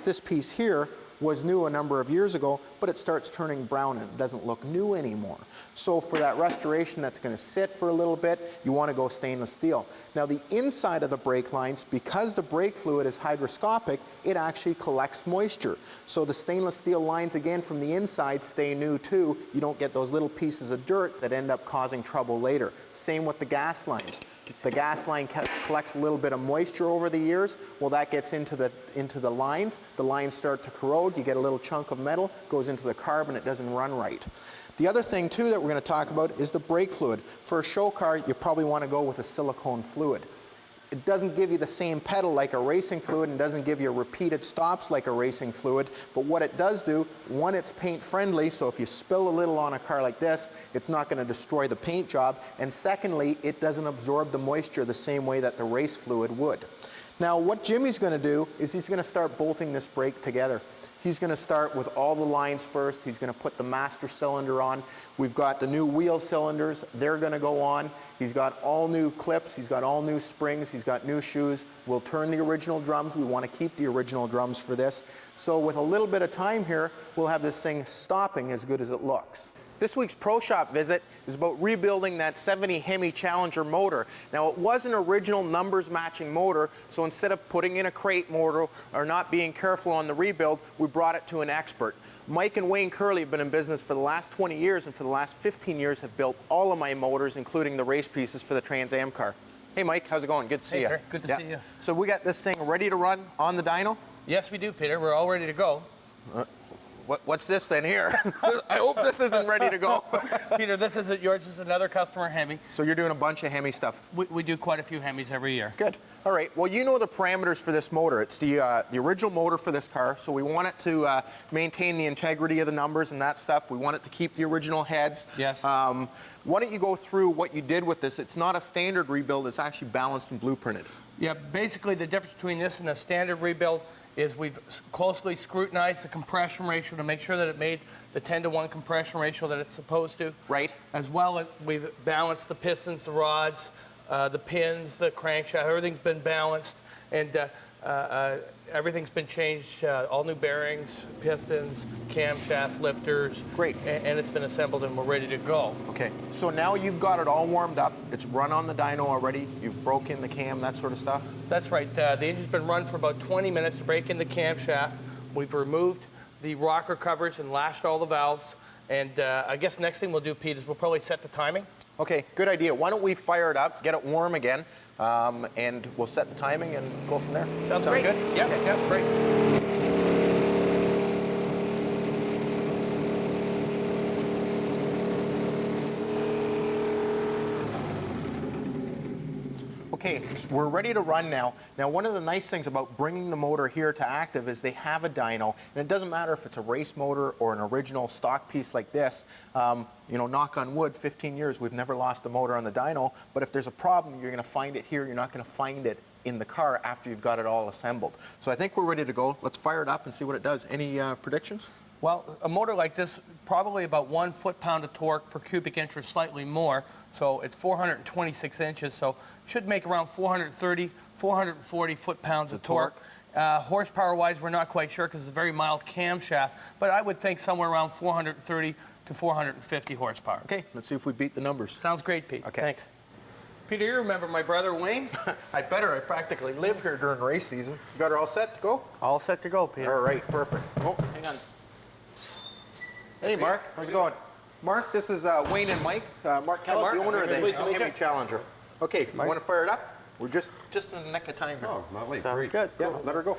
Speaker 1: this piece here was new a number of years ago, but it starts turning brown and it doesn't look new anymore. So for that restoration that's going to sit for a little bit, you want to go stainless steel. Now the inside of the brake lines, because the brake fluid is hygroscopic, it actually collects moisture. So the stainless steel lines, again, from the inside stay new too. You don't get those little pieces of dirt that end up causing trouble later. Same with the gas lines. The gas line collects a little bit of moisture over the years. Well, that gets into the lines. The lines start to corrode. You get a little chunk of metal, goes into the carb, and it doesn't run right. The other thing too that we're going to talk about is the brake fluid. For a show car, you probably want to go with a silicone fluid. It doesn't give you the same pedal like a racing fluid and doesn't give you repeated stops like a racing fluid, but what it does do, one, it's paint friendly, so if you spill a little on a car like this, it's not going to destroy the paint job, and secondly, it doesn't absorb the moisture the same way that the race fluid would. Now what Jimmy's going to do is he's going to start bolting this brake together. He's going to start with all the lines first. He's going to put the master cylinder on. We've got the new wheel cylinders. They're going to go on. He's got all new clips. He's got all new springs. He's got new shoes. We'll turn the original drums. We want to keep the original drums for this. So with a little bit of time here, we'll have this thing stopping as good as it looks. This week's Pro Shop visit is about rebuilding that 70 Hemi Challenger motor. Now it was an original numbers matching motor, so instead of putting in a crate motor or not being careful on the rebuild, we brought it to an expert. Mike and Wayne Curley have been in business for the last 20 years and for the last 15 years have built all of my motors, including the race pieces for the Trans Am car. Hey Mike, how's it going? Good to see you.
Speaker 9: Peter, good to see you.
Speaker 1: So we got this thing ready to run on the dyno?
Speaker 9: Yes, we do, Peter. We're all ready to go.
Speaker 1: What's this then here? I hope this isn't ready to go.
Speaker 9: Peter, this isn't yours. This is another customer Hemi.
Speaker 1: So you're doing a bunch of Hemi stuff?
Speaker 9: We do quite a few Hemis every year.
Speaker 1: Good. All right. Well, you know the parameters for this motor. It's the original motor for this car, so we want it to maintain the integrity of the numbers and that stuff. We want it to keep the original heads.
Speaker 9: Yes.
Speaker 1: Why don't you go through what you did with this? It's not a standard rebuild. It's actually balanced and blueprinted.
Speaker 9: Yeah, basically the difference between this and a standard rebuild is we've closely scrutinized the compression ratio to make sure that it made the 10-to-1 compression ratio that it's supposed to.
Speaker 1: Right.
Speaker 9: As well as we've balanced the pistons, the rods, the pins, the crankshaft, everything's been balanced. And Everything's been changed, all new bearings, pistons, camshaft lifters.
Speaker 1: Great.
Speaker 9: And it's been assembled and we're ready to go.
Speaker 1: Okay, so now you've got it all warmed up. It's run on the dyno already. You've broke in the cam, that sort of stuff.
Speaker 9: That's right. The engine's been run for about 20 minutes to break in the camshaft. We've removed the rocker covers and lashed all the valves. And I guess next thing we'll do, Pete, is we'll probably set the timing.
Speaker 1: Okay, good idea. Why don't we fire it up, get it warm again, and we'll set the timing and go from there.
Speaker 9: Sounds great.
Speaker 1: Good?
Speaker 9: Yeah,
Speaker 1: Okay.
Speaker 9: yeah, great.
Speaker 1: Okay, so we're ready to run now. Now, one of the nice things about bringing the motor here to active is they have a dyno, and it doesn't matter if it's a race motor or an original stock piece like this. You know, knock on wood, 15 years, we've never lost a motor on the dyno, but if there's a problem, you're gonna find it here, you're not gonna find it in the car after you've got it all assembled. So I think we're ready to go. Let's fire it up and see what it does. Any predictions?
Speaker 9: Well, a motor like this, probably about 1 foot-pound of torque per cubic inch or slightly more. So it's 426 inches, so should make around 430, 440 foot-pounds of torque. Horsepower-wise, we're not quite sure because it's a very mild camshaft, but I would think somewhere around 430 to 450 horsepower.
Speaker 1: Okay, let's see if we beat the numbers.
Speaker 9: Sounds great, Pete.
Speaker 1: Okay.
Speaker 9: Thanks. Peter, you remember my brother Wayne?
Speaker 1: I better. I practically live here during race season. You got her all set to go?
Speaker 9: All set to go, Peter.
Speaker 1: All right, perfect. Oh, hang on. Hey, Mark. How's it going? Mark, this is Wayne and Mike. Mark Kellogg,
Speaker 9: Mark.
Speaker 1: the owner of the
Speaker 9: Pleased to meet
Speaker 1: Hemi
Speaker 9: you.
Speaker 1: Challenger. Okay, you want to fire it up? We're just in the neck of time here.
Speaker 4: Oh, not late.
Speaker 9: Sounds
Speaker 4: Great.
Speaker 9: good.
Speaker 1: Yeah, let her go.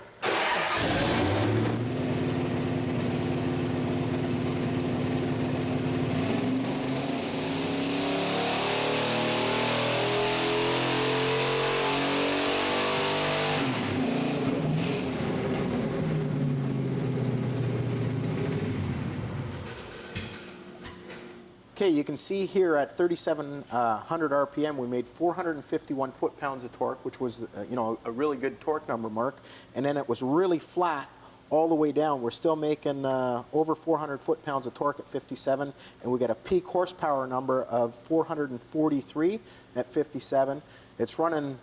Speaker 1: Okay, you can see here at 3,700 RPM, we made 451 foot-pounds of torque, which was, you know, a really good torque number, Mark. And then it was really flat all the way down. We're still making over 400 foot-pounds of torque at 57, and we got a peak horsepower number of 443 at 57. It's running,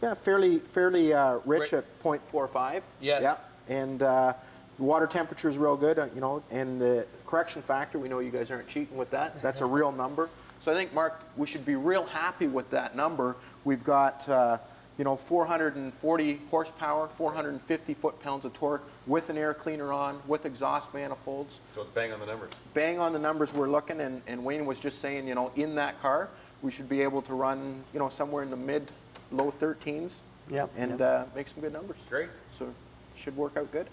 Speaker 1: yeah, fairly rich at 0.45.
Speaker 9: Yes.
Speaker 1: Yeah, and the water temperature is real good, you know, and the correction factor, we know you guys aren't cheating with that. That's a real number. So I think, Mark, we should be real happy with that number. We've got, you know, 440 horsepower, 450 foot-pounds of torque with an air cleaner on, with exhaust manifolds.
Speaker 4: So it's bang on the numbers.
Speaker 1: Bang on the numbers we're looking, and Wayne was just saying, you know, in that car, we should be able to run, you know, somewhere in the mid-low 13s.
Speaker 9: Yep,
Speaker 1: And make some good numbers.
Speaker 4: Great.
Speaker 1: So should work out good.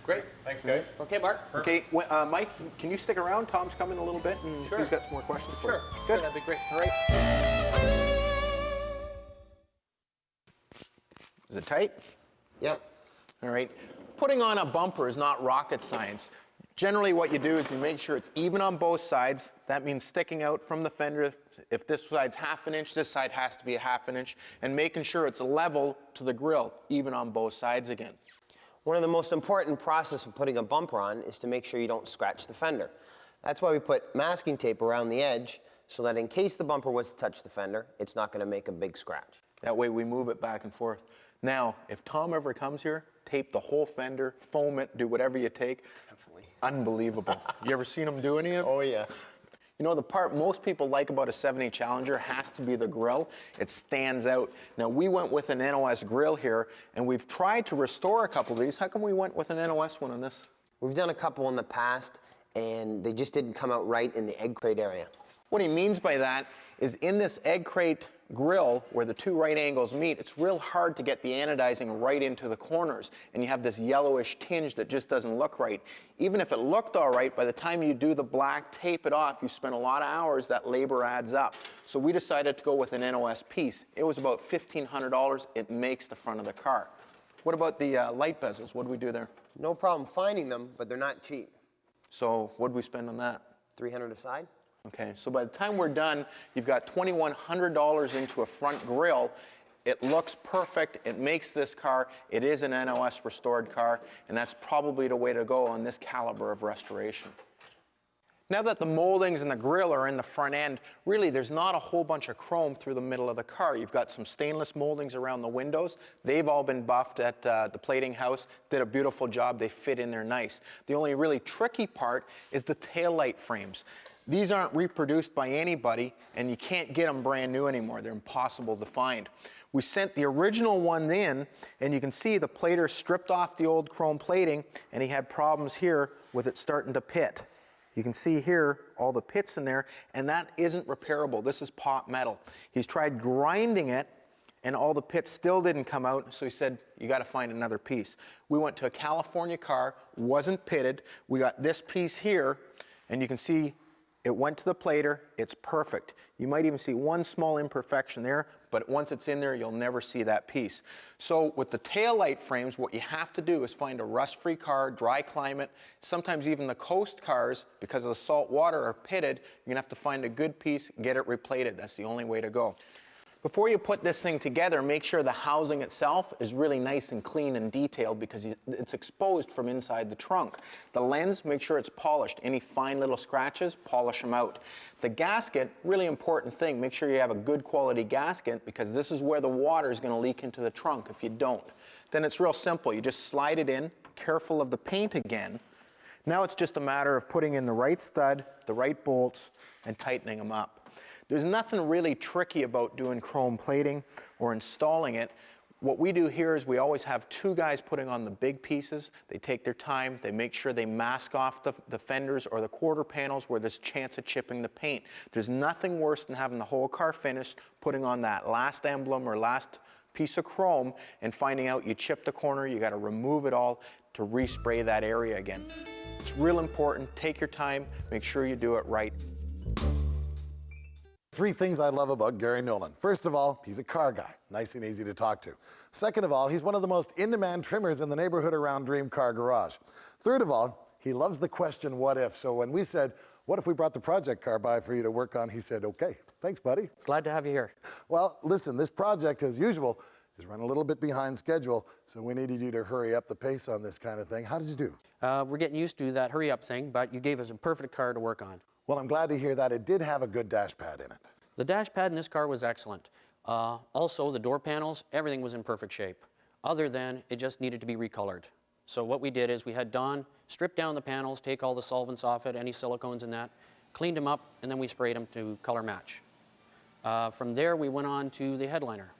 Speaker 9: Great.
Speaker 4: Thanks, guys.
Speaker 9: Okay, Mark.
Speaker 1: Okay, Mike, can you stick around? Tom's coming a little bit, and
Speaker 9: Sure.
Speaker 1: he's got some more questions for you.
Speaker 9: Sure.
Speaker 1: Good.
Speaker 9: Sure, that'd be great.
Speaker 1: All right. Is it tight?
Speaker 7: Yep.
Speaker 1: All right. Putting on a bumper is not rocket science. Generally, what you do is you make sure it's even on both sides. That means sticking out from the fender. If this side's ½ an inch, this side has to be ½ an inch, and making sure it's level to the grille, even on both sides again.
Speaker 10: One of the most important process of putting a bumper on is to make sure you don't scratch the fender. That's why we put masking tape around the edge so that in case the bumper was to touch the fender, it's not going to make a big scratch.
Speaker 1: That way we move it back and forth. Now, if Tom ever comes here, tape the whole fender, foam it, do whatever you take.
Speaker 10: Definitely.
Speaker 1: Unbelievable. You ever seen him do any of it?
Speaker 10: Oh, yeah.
Speaker 1: You know, the part most people like about a 70 Challenger has to be the grille. It stands out. Now, we went with an NOS grille here, and we've tried to restore a couple of these. How come we went with an NOS one on this?
Speaker 10: We've done a couple in the past, and they just didn't come out right in the egg crate area.
Speaker 1: What he means by that is in this egg crate grill where the two right angles meet, it's real hard to get the anodizing right into the corners, and you have this yellowish tinge that just doesn't look right. Even if it looked all right, by the time you do the black, tape it off, you spend a lot of hours, that labor adds up. So we decided to go with an NOS piece. It was about $1,500. It makes the front of the car. What about the light bezels? What do we do there?
Speaker 10: No problem finding them, but they're not cheap.
Speaker 1: So what did we spend on that?
Speaker 10: $300 a side?
Speaker 1: Okay, so by the time we're done, you've got $2,100 into a front grille. It looks perfect. It makes this car. It is an NOS restored car, and that's probably the way to go on this caliber of restoration. Now that the moldings and the grille are in the front end, really there's not a whole bunch of chrome through the middle of the car. You've got some stainless moldings around the windows. They've all been buffed at the plating house, did a beautiful job. They fit in there nice. The only really tricky part is the taillight frames. These aren't reproduced by anybody, and you can't get them brand new anymore. They're impossible to find. We sent the original one in, and you can see the plater stripped off the old chrome plating, and he had problems here with it starting to pit. You can see here all the pits in there, and that isn't repairable. This is pot metal. He's tried grinding it, and all the pits still didn't come out, so he said, you got to find another piece. We went to a California car, wasn't pitted. We got this piece here, and you can see it went to the plater. It's perfect. You might even see one small imperfection there, but once it's in there, you'll never see that piece. So with the taillight frames, what you have to do is find a rust-free car, dry climate. Sometimes even the coast cars, because of the salt water, are pitted. You're gonna have to find a good piece, get it replated. That's the only way to go. Before you put this thing together, make sure the housing itself is really nice and clean and detailed because it's exposed from inside the trunk. The lens, make sure it's polished. Any fine little scratches, polish them out. The gasket, really important thing, make sure you have a good quality gasket because this is where the water is going to leak into the trunk if you don't. Then it's real simple. You just slide it in, careful of the paint again. Now it's just a matter of putting in the right stud, the right bolts, and tightening them up. There's nothing really tricky about doing chrome plating or installing it. What we do here is we always have two guys putting on the big pieces. They take their time, they make sure they mask off the fenders or the quarter panels where there's a chance of chipping the paint. There's nothing worse than having the whole car finished, putting on that last emblem or last piece of chrome and finding out you chipped the corner, you got to remove it all to respray that area again. It's real important. Take your time, make sure you do it right.
Speaker 2: 3 things I love about Gary Nolan. First of all, he's a car guy, nice and easy to talk to. Second of all, he's one of the most in-demand trimmers in the neighborhood around Dream Car Garage. Third of all, he loves the question, what if? So when we said, what if we brought the project car by for you to work on, he said, okay, thanks, buddy.
Speaker 11: Glad to have you here.
Speaker 2: Well, listen, this project, as usual, is run a little bit behind schedule, so we needed you to hurry up the pace on this kind of thing. How did you do?
Speaker 11: We're getting used to that hurry up thing, but you gave us a perfect car to work on.
Speaker 2: Well, I'm glad to hear that. It did have a good dash pad in it.
Speaker 11: The dash pad in this car was excellent. Also, the door panels, everything was in perfect shape, other than it just needed to be recolored. So what we did is we had Don strip down the panels, take all the solvents off it, any silicones in that, cleaned them up, and then we sprayed them to color match. From there, we went on to the headliner.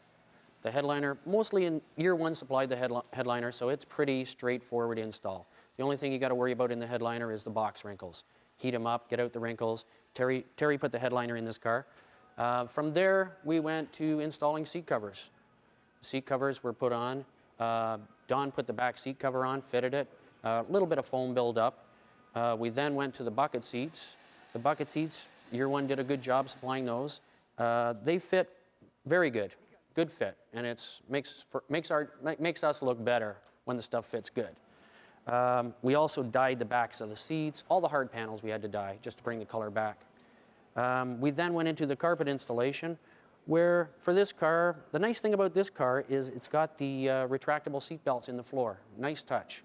Speaker 11: The headliner, mostly in year 1 supplied the headliner, so it's pretty straightforward install. The only thing you got to worry about in the headliner is the box wrinkles. Heat them up, get out the wrinkles. Terry put the headliner in this car. From there, we went to installing seat covers. Seat covers were put on. Don put the back seat cover on, fitted it. A little bit of foam buildup. We then went to the bucket seats. The bucket seats, year 1 did a good job supplying those. They fit very good, good fit, and it makes us look better when the stuff fits good. We also dyed the backs of the seats. All the hard panels we had to dye just to bring the color back. We then went into the carpet installation, where for this car, the nice thing about this car is it's got the retractable seat belts in the floor. Nice touch.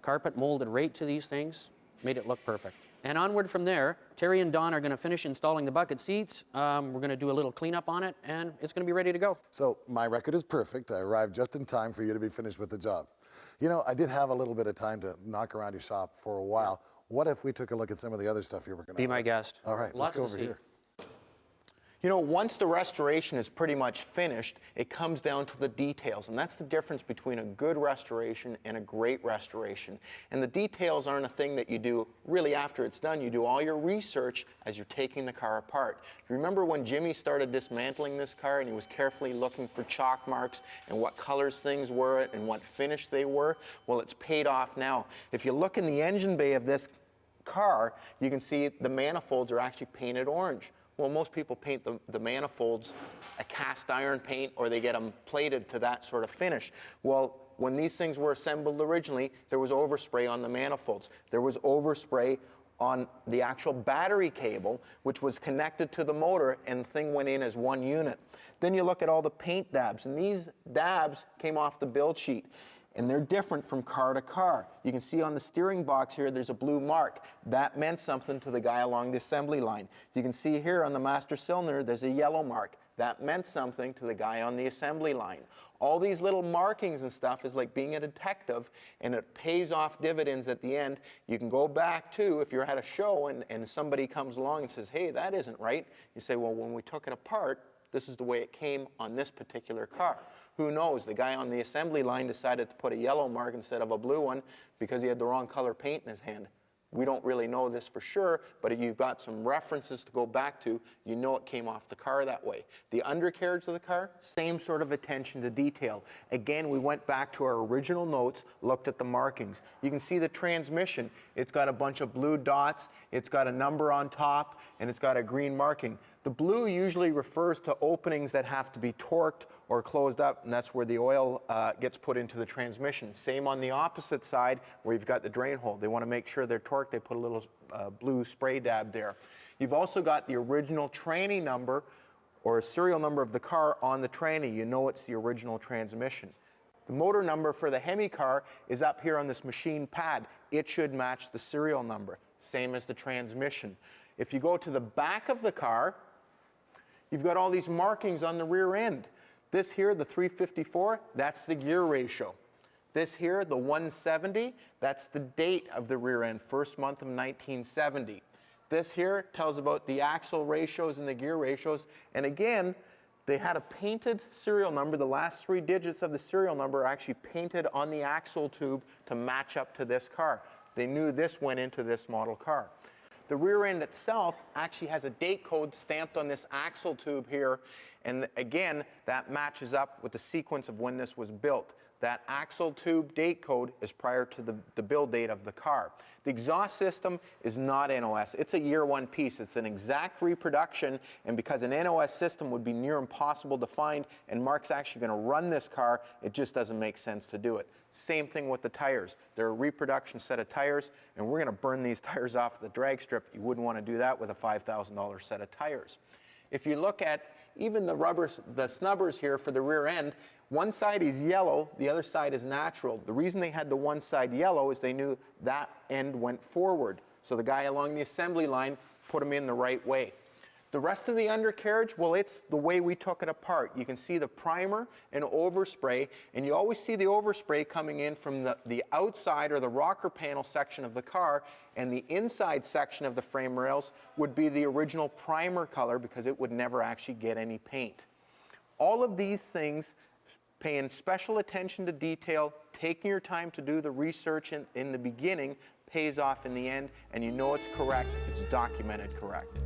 Speaker 11: Carpet molded right to these things, made it look perfect. And onward from there, Terry and Don are going to finish installing the bucket seats. We're going to do a little cleanup on it, and it's going to be ready to go.
Speaker 2: So my record is perfect. I arrived just in time for you to be finished with the job. You know, I did have a little bit of time to knock around your shop for a while. What if we took a look at some of the other stuff you're working on?
Speaker 11: Be my guest.
Speaker 2: All right, let's go over here.
Speaker 1: You know, once the restoration is pretty much finished, it comes down to the details, and that's the difference between a good restoration and a great restoration. And the details aren't a thing that you do really after it's done. You do all your research as you're taking the car apart. Remember when Jimmy started dismantling this car and he was carefully looking for chalk marks and what colors things were and what finish they were? Well, it's paid off now. If you look in the engine bay of this car, you can see the manifolds are actually painted orange. Well, most people paint the manifolds a cast iron paint, or they get them plated to that sort of finish. Well, when these things were assembled originally, there was overspray on the manifolds. There was overspray on the actual battery cable, which was connected to the motor, and the thing went in as one unit. Then you look at all the paint dabs, and these dabs came off the build sheet. and they're different from car to car. You can see on the steering box here, there's a blue mark. That meant something to the guy along the assembly line. You can see here on the master cylinder, there's a yellow mark. That meant something to the guy on the assembly line. All these little markings and stuff is like being a detective, and it pays off dividends at the end. You can go back to, if you're at a show and somebody comes along and says, hey, that isn't right, you say, well, when we took it apart, this is the way it came on this particular car. Who knows? The guy on the assembly line decided to put a yellow mark instead of a blue one because he had the wrong color paint in his hand. We don't really know this for sure, but if you've got some references to go back to, you know it came off the car that way. The undercarriage of the car, same sort of attention to detail. Again, we went back to our original notes, looked at the markings. You can see the transmission. It's got a bunch of blue dots, it's got a number on top, and it's got a green marking. The blue usually refers to openings that have to be torqued or closed up, and that's where the oil gets put into the transmission. Same on the opposite side where you've got the drain hole. They want to make sure they're torqued, they put a little blue spray dab there. You've also got the original tranny number or a serial number of the car on the tranny. You know it's the original transmission. The motor number for the Hemi car is up here on this machine pad. It should match the serial number, same as the transmission. If you go to the back of the car, you've got all these markings on the rear end. This here, the 354, that's the gear ratio. This here, the 170, that's the date of the rear end, first month of 1970. This here tells about the axle ratios and the gear ratios. And again, they had a painted serial number. The last 3 digits of the serial number are actually painted on the axle tube to match up to this car. They knew this went into this model car. The rear end itself actually has a date code stamped on this axle tube here, and again, that matches up with the sequence of when this was built. That axle tube date code is prior to the build date of the car. The exhaust system is not NOS. It's a year 1 piece. It's an exact reproduction, and because an NOS system would be near impossible to find, and Mark's actually going to run this car, it just doesn't make sense to do it. Same thing with the tires. They're a reproduction set of tires, and we're going to burn these tires off the drag strip. You wouldn't want to do that with a $5,000 set of tires. If you look at even the snubbers here for the rear end, one side is yellow, the other side is natural. The reason they had the one side yellow is they knew that end went forward. So the guy along the assembly line put them in the right way. The rest of the undercarriage, well, it's the way we took it apart. You can see the primer and overspray, and you always see the overspray coming in from the outside or the rocker panel section of the car, and the inside section of the frame rails would be the original primer color because it would never actually get any paint. All of these things, paying special attention to detail, taking your time to do the research in the beginning, pays off in the end, and you know it's correct, it's documented correct.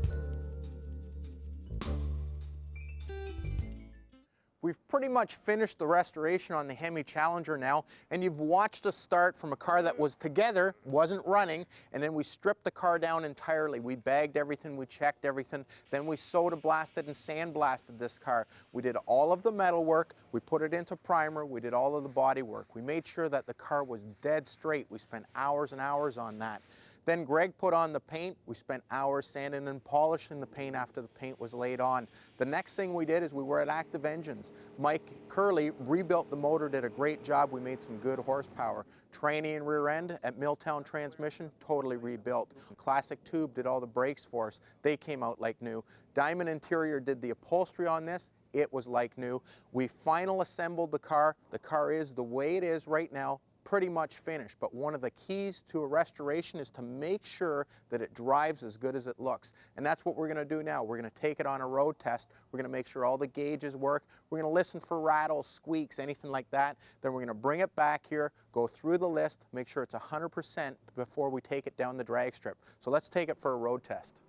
Speaker 1: We've pretty much finished the restoration on the Hemi Challenger now, and you've watched us start from a car that was together, wasn't running, and then we stripped the car down entirely. We bagged everything, we checked everything, then we soda blasted and sandblasted this car. We did all of the metal work, we put it into primer, we did all of the body work. We made sure that the car was dead straight. We spent hours and hours on that. Then Greg put on the paint. We spent hours sanding and polishing the paint after the paint was laid on. The next thing we did is we were at Active Engines. Mike Curley rebuilt the motor, did a great job. We made some good horsepower. Tranny and rear end at Milltown Transmission, totally rebuilt. Classic Tube did all the brakes for us. They came out like new. Diamond Interior did the upholstery on this. It was like new. We final assembled the car. The car is the way it is right now, pretty much finished, but one of the keys to a restoration is to make sure that it drives as good as it looks. And that's what we're going to do now. We're going to take it on a road test. We're going to make sure all the gauges work. We're going to listen for rattles, squeaks, anything like that. Then we're going to bring it back here, go through the list, make sure it's 100% before we take it down the drag strip. So let's take it for a road test.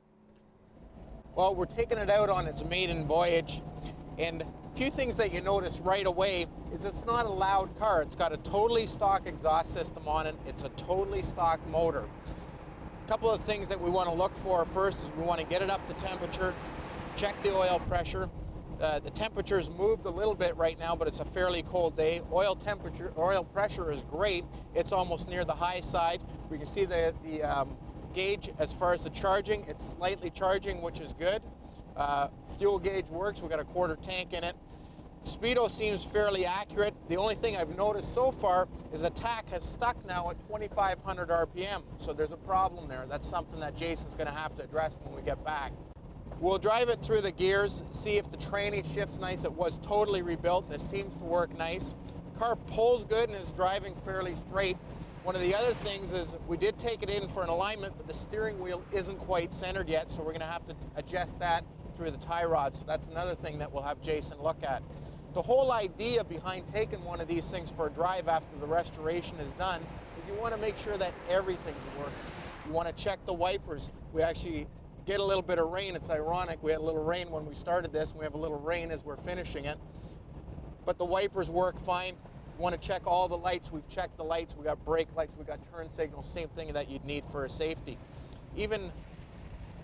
Speaker 1: Well, we're taking it out on its maiden voyage, and a few things that you notice right away is it's not a loud car. It's got a totally stock exhaust system on it. It's a totally stock motor. A couple of things that we want to look for first is we want to get it up to temperature, check the oil pressure. The temperature's moved a little bit right now, but it's a fairly cold day. Oil pressure is great. It's almost near the high side. We can see the gauge as far as the charging. It's slightly charging, which is good. Fuel gauge works. We've got a 1/4 tank in it. Speedo seems fairly accurate. The only thing I've noticed so far is the tach has stuck now at 2,500 RPM. So there's a problem there. That's something that Jason's going to have to address when we get back. We'll drive it through the gears, see if the tranny shifts nice. It was totally rebuilt and it seems to work nice. Car pulls good and is driving fairly straight. One of the other things is we did take it in for an alignment, but the steering wheel isn't quite centered yet, so we're going to have to adjust that through the tie rod. So that's another thing that we'll have Jason look at. The whole idea behind taking one of these things for a drive after the restoration is done is you want to make sure that everything's working. You want to check the wipers. We actually get a little bit of rain. It's ironic. We had a little rain when we started this, and we have a little rain as we're finishing it. But the wipers work fine. You want to check all the lights. We've checked the lights. We got brake lights. We got turn signals. Same thing that you'd need for a safety. Even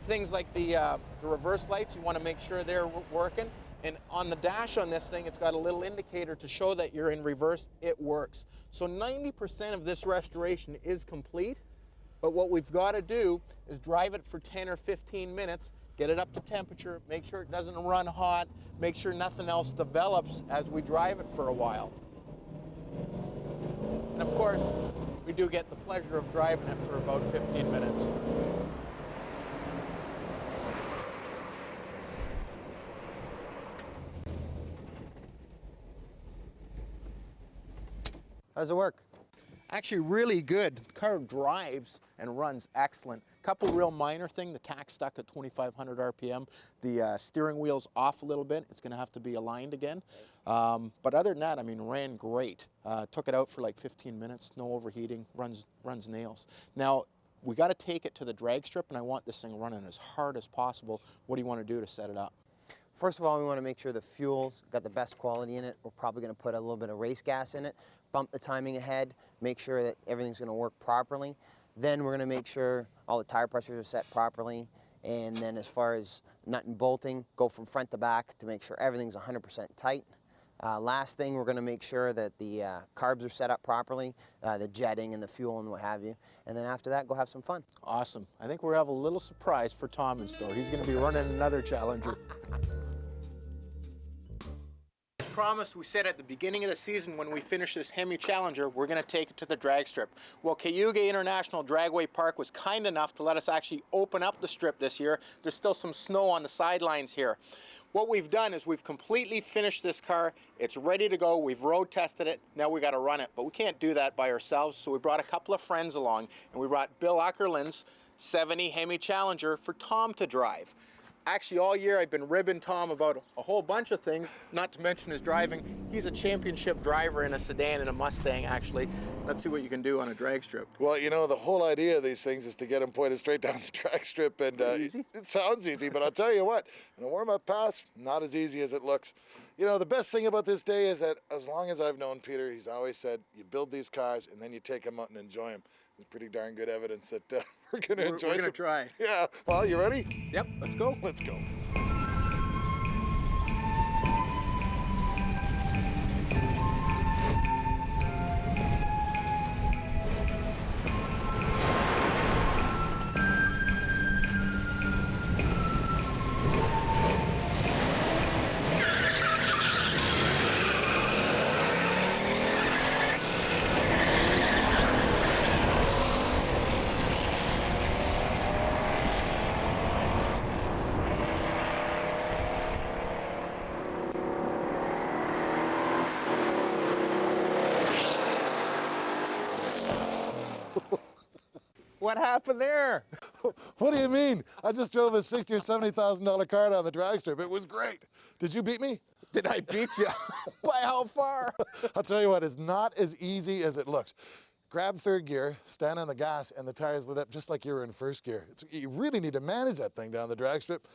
Speaker 1: things like the reverse lights, you want to make sure they're working. And on the dash on this thing, it's got a little indicator to show that you're in reverse. It works. So 90% of this restoration is complete, but what we've got to do is drive it for 10 or 15 minutes, get it up to temperature, make sure it doesn't run hot, make sure nothing else develops as we drive it for a while. And of course, we do get the pleasure of driving it for about 15 minutes.
Speaker 10: How does it work?
Speaker 1: Actually really good. The car drives and runs excellent. Couple real minor thing, the tach stuck at 2,500 RPM. The steering wheel's off a little bit. It's gonna have to be aligned again. But other than that, I mean, ran great. Took it out for like 15 minutes, no overheating, runs nails. Now, we gotta take it to the drag strip and I want this thing running as hard as possible. What do you wanna do to set it up?
Speaker 10: First of all, we want to make sure the fuel's got the best quality in it. We're probably going to put a little bit of race gas in it, bump the timing ahead, make sure that everything's going to work properly. Then we're going to make sure all the tire pressures are set properly. And then as far as nut and bolting, go from front to back to make sure everything's 100% tight. Last thing, we're going to make sure that the carbs are set up properly, the jetting and the fuel and what have you. And then after that, go have some fun.
Speaker 1: Awesome. I think we'll have a little surprise for Tom in store. He's going to be running another Challenger. As promised, we said at the beginning of the season when we finish this Hemi Challenger, we're going to take it to the drag strip. Well, Cayuga International Dragway Park was kind enough to let us actually open up the strip this year. There's still some snow on the sidelines here. What we've done is we've completely finished this car. It's ready to go. We've road tested it. Now we got to run it, but we can't do that by ourselves. So we brought a couple of friends along, and we brought Bill Uckerland's 70 Hemi Challenger for Tom to drive. Actually, all year I've been ribbing Tom about a whole bunch of things, not to mention his driving. He's a championship driver in a sedan and a Mustang, actually. Let's see what you can do on a drag strip.
Speaker 2: Well, you know, the whole idea of these things is to get them pointed straight down the drag strip. And
Speaker 1: easy?
Speaker 2: It sounds easy, but I'll tell you what, in a warm-up pass, not as easy as it looks. You know, the best thing about this day is that as long as I've known Peter, he's always said, you build these cars and then you take them out and enjoy them. It's pretty darn good evidence that we're going to enjoy
Speaker 1: We're going to try.
Speaker 2: Yeah. Well, you ready?
Speaker 1: Yep, let's go.
Speaker 2: Let's go.
Speaker 1: What happened there?
Speaker 2: What do you mean? I just drove a $60,000 or $70,000 car down the drag strip. It was great. Did you beat me?
Speaker 1: Did I beat you? By how far?
Speaker 2: I'll tell you what, it's not as easy as it looks. Grab third gear, stand on the gas, and the tires lit up just like you were in first gear. You really need to manage that thing down the drag strip.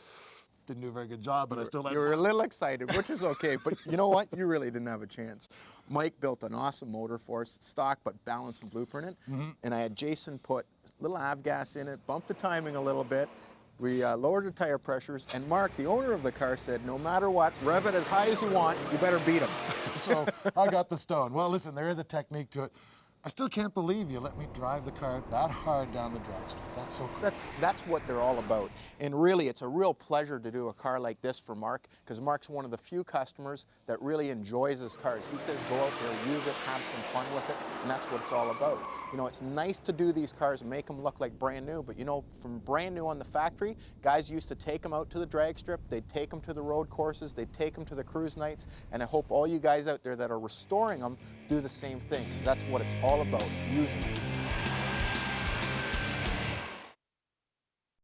Speaker 2: Didn't do a very good job, but I still had
Speaker 1: You were a
Speaker 2: fun.
Speaker 1: little excited, which is okay, but you know what? You really didn't have a chance. Mike built an awesome motor for us, stock but balanced and blueprinted, and I had Jason put a little avgas in it, bumped the timing a little bit, we lowered the tire pressures, and Mark, the owner of the car, said, no matter what, rev it as high as you want, you better beat him.
Speaker 2: So I got the stone. Well, listen, there is a technique to it. I still can't believe you let me drive the car that hard down the drag strip. That's so cool.
Speaker 1: That's what they're all about. And really, it's a real pleasure to do a car like this for Mark, because Mark's one of the few customers that really enjoys his cars. He says go out there, use it, have some fun with it, and that's what it's all about. You know, it's nice to do these cars and make them look like brand new, but you know, from brand new on the factory, guys used to take them out to the drag strip, they'd take them to the road courses, they'd take them to the cruise nights, and I hope all you guys out there that are restoring them do the same thing, 'cause that's what it's all about, using them.